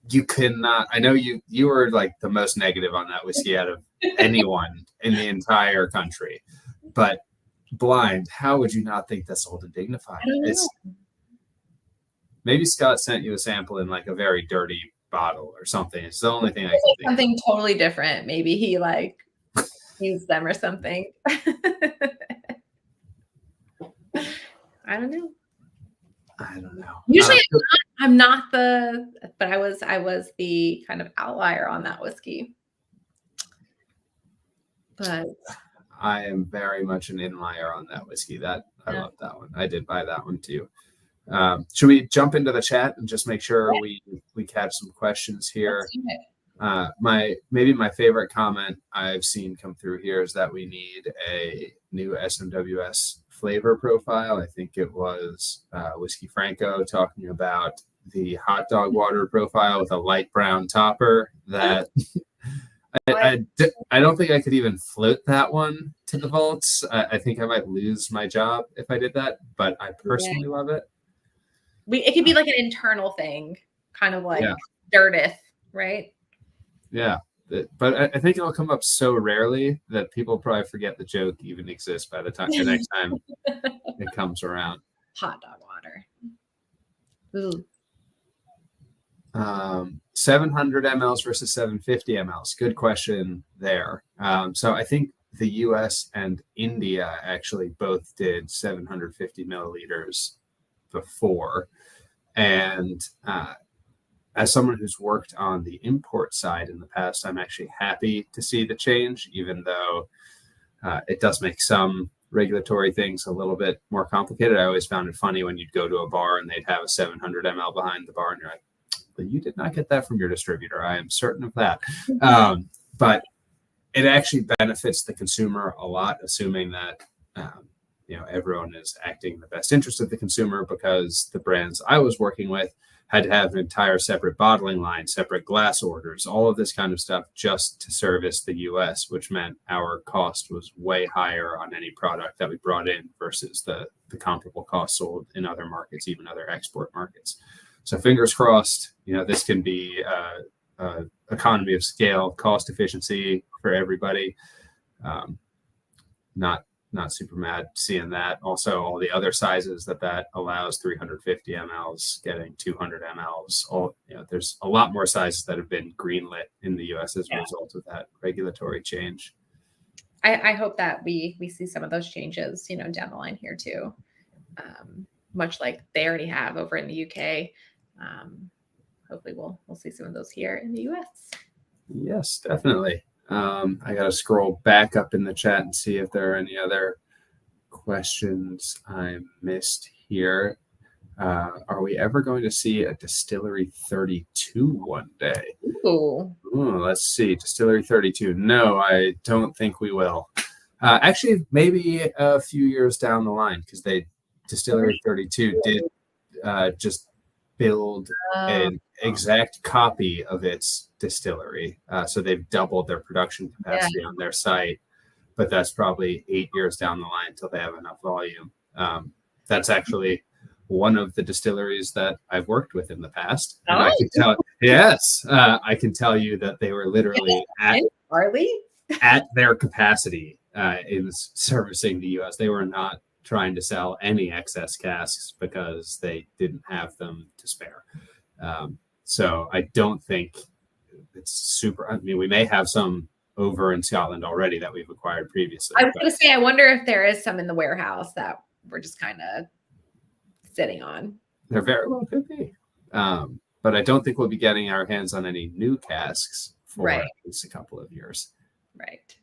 you cannot. I know you were like the most negative on that whiskey out of anyone in the entire country. But blind, how would you not think that's old and dignified? I don't know. It's maybe Scott sent you a sample in like a very dirty bottle or something. It's the only thing I can think Something totally different. Maybe he like used them or something. I don't know. I don't know. Usually I'm not the, but I was the kind of outlier on that whiskey. But I am very much an inlier on that whiskey. That I love that one. I did buy that one too. Should we jump into the chat and just make sure we catch some questions here? Maybe my favorite comment I've seen come through here is that we need a new SMWS flavor profile. I think it was Whiskey Franco talking about the hot dog water profile with a light brown topper. That I don't think I could even float that one to the vaults. I think I might lose my job if I did that, but I personally love it. It could be like an internal thing, kind of like Dirtith, right? Yeah, but I think it'll come up so rarely that people probably forget the joke even exists by the next time it comes around. Hot dog water. Ooh. 700 mLs versus 750 mLs. Good question there. So I think the US and India actually both did 750 milliliters before. And as someone who's worked on the import side in the past, I'm actually happy to see the change, even though it does make some regulatory things a little bit more complicated. I always found it funny when you'd go to a bar and they'd have a 700 ml behind the bar and you're like, but you did not get that from your distributor. I am certain of that. But it actually benefits the consumer a lot, assuming that everyone is acting in the best interest of the consumer, because the brands I was working with had to have an entire separate bottling line, separate glass orders, all of this kind of stuff just to service the US, which meant our cost was way higher on any product that we brought in versus the comparable cost sold in other markets, even other export markets. So fingers crossed, this can be economy of scale, cost efficiency for everybody. Not super mad seeing that. Also, all the other sizes that allows, 350 mLs, getting 200 mLs. There's a lot more sizes that have been greenlit in the US as a result of that regulatory change. I hope that we see some of those changes, down the line here too. Much like they already have over in the UK. Hopefully we'll see some of those here in the US. Yes, definitely. I got to scroll back up in the chat and see if there are any other questions I missed here. Are we ever going to see a Distillery 32 one day? Ooh. Let's see. Distillery 32. No, I don't think we will. Actually, maybe a few years down the line, because Distillery 32 did just build an exact copy of its distillery. So they've doubled their production capacity on their site, but that's probably 8 years down the line until they have enough volume. That's actually one of the distilleries that I've worked with in the past. And I can tell you that they were literally at their capacity in servicing the US. They were not trying to sell any excess casks because they didn't have them to spare. So I don't think it's super. I mean, we may have some over in Scotland already that we've acquired previously. I was going to say, I wonder if there is some in the warehouse that we're just kind of sitting on. There very well could be. But I don't think we'll be getting our hands on any new casks for at least a couple of years. Right.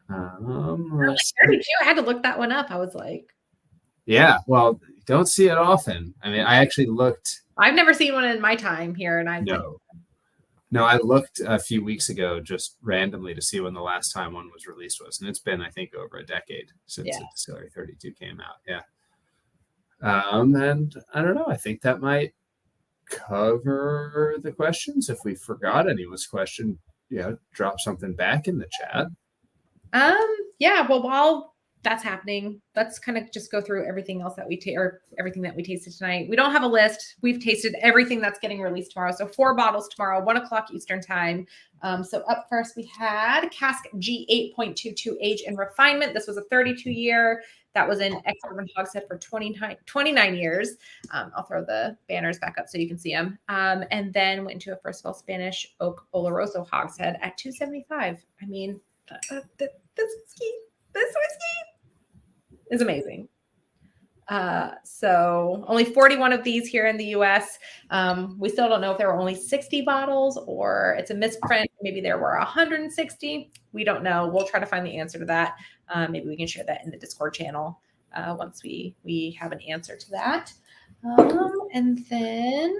32. I had to look that one up. I was like, yeah, well, don't see it often. I mean, I actually looked. I've never seen one in my time here, and No, I looked a few weeks ago just randomly to see when the last time one was released was, and it's been, I think, over a decade since Distillery 32 came out. Yeah. And I don't know. I think that might cover the questions. If we forgot anyone's question, drop something back in the chat. Yeah. Well, that's happening. Let's kind of just go through everything else that we or everything that we tasted tonight. We don't have a list. We've tasted everything that's getting released tomorrow. So 4 bottles tomorrow, 1 o'clock Eastern time. So up first, we had Cask G8.22 Age and Refinement. This was a 32-year. That was in ex-bourbon hogshead for 29 years. I'll throw the banners back up so you can see them. And then went into a first of all Spanish Oak Oloroso hogshead at 275. I mean, this whiskey is amazing. So only 41 of these here in the US. We still don't know if there were only 60 bottles or it's a misprint. Maybe there were 160. We don't know. We'll try to find the answer to that. Maybe we can share that in the Discord channel once we have an answer to that. And then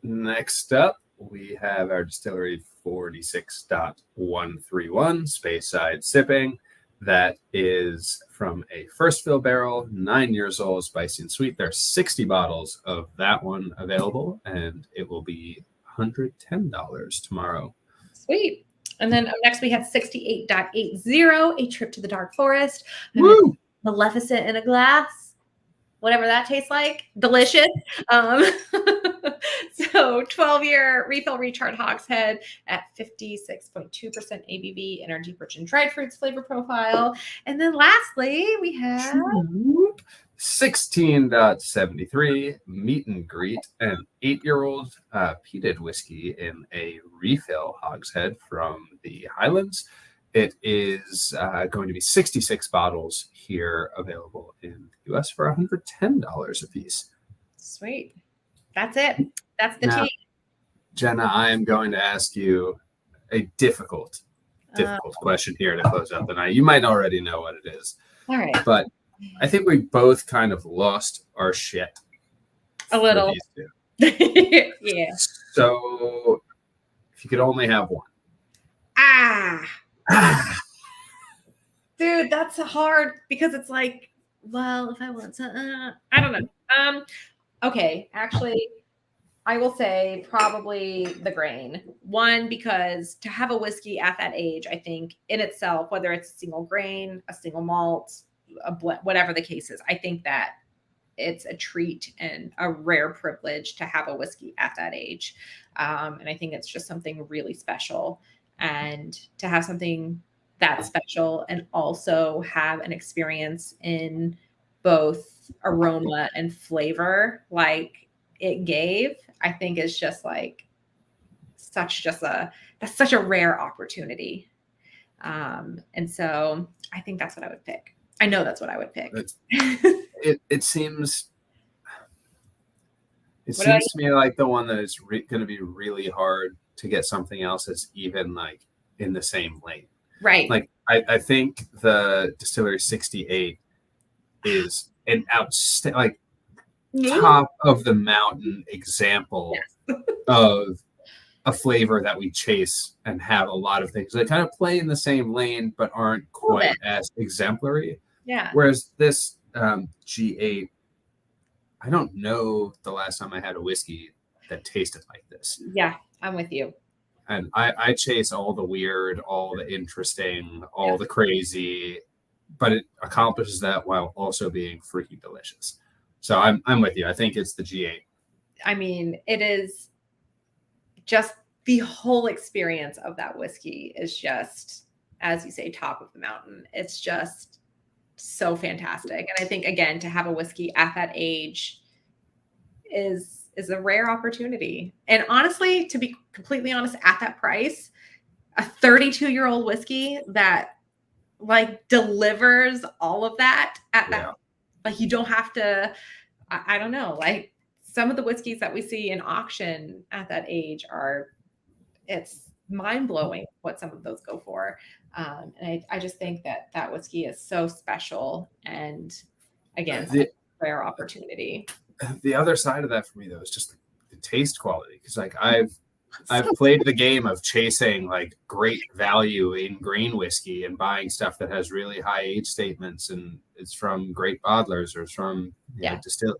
next up, we have our Distillery 46.131 Space Side Sipping. That is from a first fill barrel, 9 years old, spicy and sweet. There are 60 bottles of that one available, and it will be $110 tomorrow. Sweet. And then up next we have 68.80, A Trip to the Dark Forest. Woo! Maleficent in a glass. Whatever that tastes like. Delicious. So 12-year refill recharge hogshead at 56.2% ABV, energy rich and dried fruits flavor profile. And then lastly, we have 16.73 meet and greet, an 8-year-old peated whiskey in a refill hogshead from the Highlands. It is going to be 66 bottles here available in the US for $110 a piece. Sweet. That's it. That's the tea. Jenna, I am going to ask you a difficult question here to close out the night. You might already know what it is. All right. But I think we both kind of lost our shit. A little. Yeah. So if you could only have one. Dude, that's hard because it's like, well, if I want to, I don't know. Okay, actually, I will say probably the grain. One, because to have a whiskey at that age, I think in itself, whether it's a single grain, a single malt, whatever the case is, I think that it's a treat and a rare privilege to have a whiskey at that age. And I think it's just something really special. And to have something that special and also have an experience in both aroma and flavor like it gave, I think is just like that's such a rare opportunity. And so I think that's what I would pick. I know that's what I would pick. It seems to me like the one that is going to be really hard to get something else that's even like in the same lane. Right. Like I think the Distillery 68 is an outstanding, like top of the mountain example of a flavor that we chase and have a lot of things that kind of play in the same lane but aren't quite as exemplary. Yeah. Whereas this G8, I don't know the last time I had a whiskey that tasted like this. Yeah, I'm with you. And I chase all the weird, all the interesting, all the crazy, but it accomplishes that while also being freaking delicious. So I'm with you. I think it's the G8. I mean, it is just the whole experience of that whiskey is just, as you say, top of the mountain. It's just so fantastic. And I think, again, to have a whiskey at that age is a rare opportunity. And honestly, to be completely honest, at that price, a 32-year-old whiskey that like delivers all of that at that, like you don't have to, I don't know, like some of the whiskeys that we see in auction at that age it's mind-blowing what some of those go for. And I just think that whiskey is so special. And again, a rare opportunity. The other side of that for me though is just the taste quality, because like I've played the game of chasing like great value in grain whiskey and buying stuff that has really high age statements and it's from great bottlers or it's from distilled,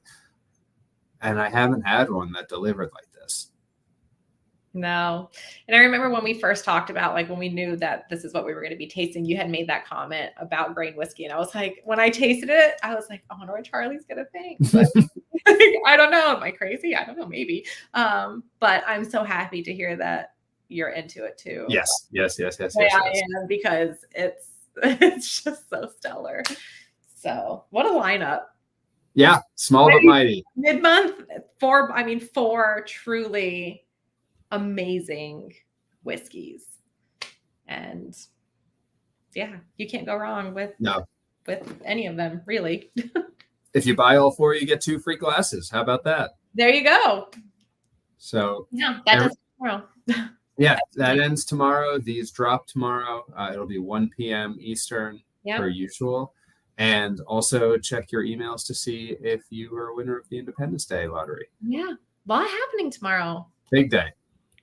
and I haven't had one that delivered like this. No. And I remember when we first talked about, like, when we knew that this is what we were going to be tasting, you had made that comment about grain whiskey. And I was like, when I tasted it, I was like, I wonder what Charlie's going to think. But I don't know. Am I crazy? I don't know. Maybe. But I'm so happy to hear that you're into it too. Yes. I am, because it's just so stellar. So what a lineup. Yeah. Small but mighty. Mid-month, four truly amazing whiskeys, and yeah, you can't go wrong with any of them, really. If you buy all 4, you get 2 free glasses. How about that? There you go. So yeah, that does tomorrow. Yeah, that ends tomorrow. These drop tomorrow. It'll be 1 p.m. Eastern per usual. And also check your emails to see if you are a winner of the Independence Day lottery. Yeah, a lot happening tomorrow. Big day.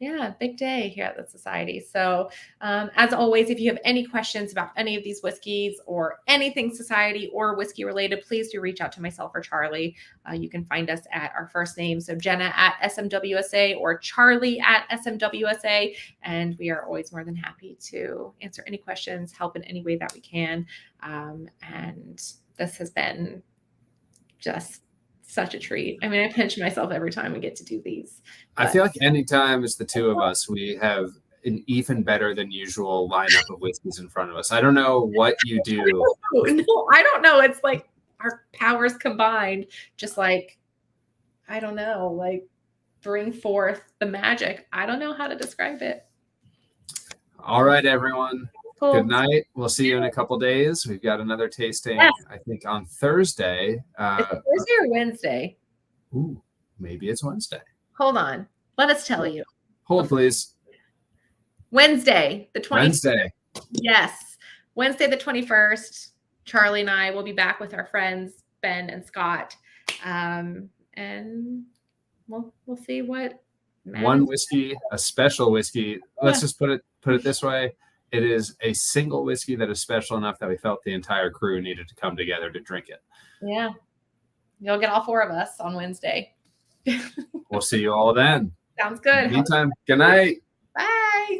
Yeah, big day here at the Society. So as always, if you have any questions about any of these whiskeys or anything Society or whiskey related, please do reach out to myself or Charlie. You can find us at our first name. So Jenna at SMWSA or Charlie at SMWSA. And we are always more than happy to answer any questions, help in any way that we can. And this has been just such a treat. I mean, I pinch myself every time we get to do these. I feel like anytime it's the two of us, we have an even better than usual lineup of whiskeys in front of us. I don't know what you do. No, I don't know. It's like our powers combined, just like, I don't know, like bring forth the magic. I don't know how to describe it. All right, everyone. Cool. Good night. We'll see you in a couple days. We've got another tasting, I think, on Thursday. Is it Thursday or Wednesday? Ooh, maybe it's Wednesday. Hold on. Let us tell you. Hold, please. Wednesday, the 21st. Wednesday. Yes. Wednesday, the 21st. Charlie and I will be back with our friends, Ben and Scott. And we'll see what. One whiskey, a special whiskey. Let's just put it this way. It is a single whiskey that is special enough that we felt the entire crew needed to come together to drink it. Yeah. You'll get all 4 of us on Wednesday. We'll see you all then. Sounds good. Meantime, good night. Bye.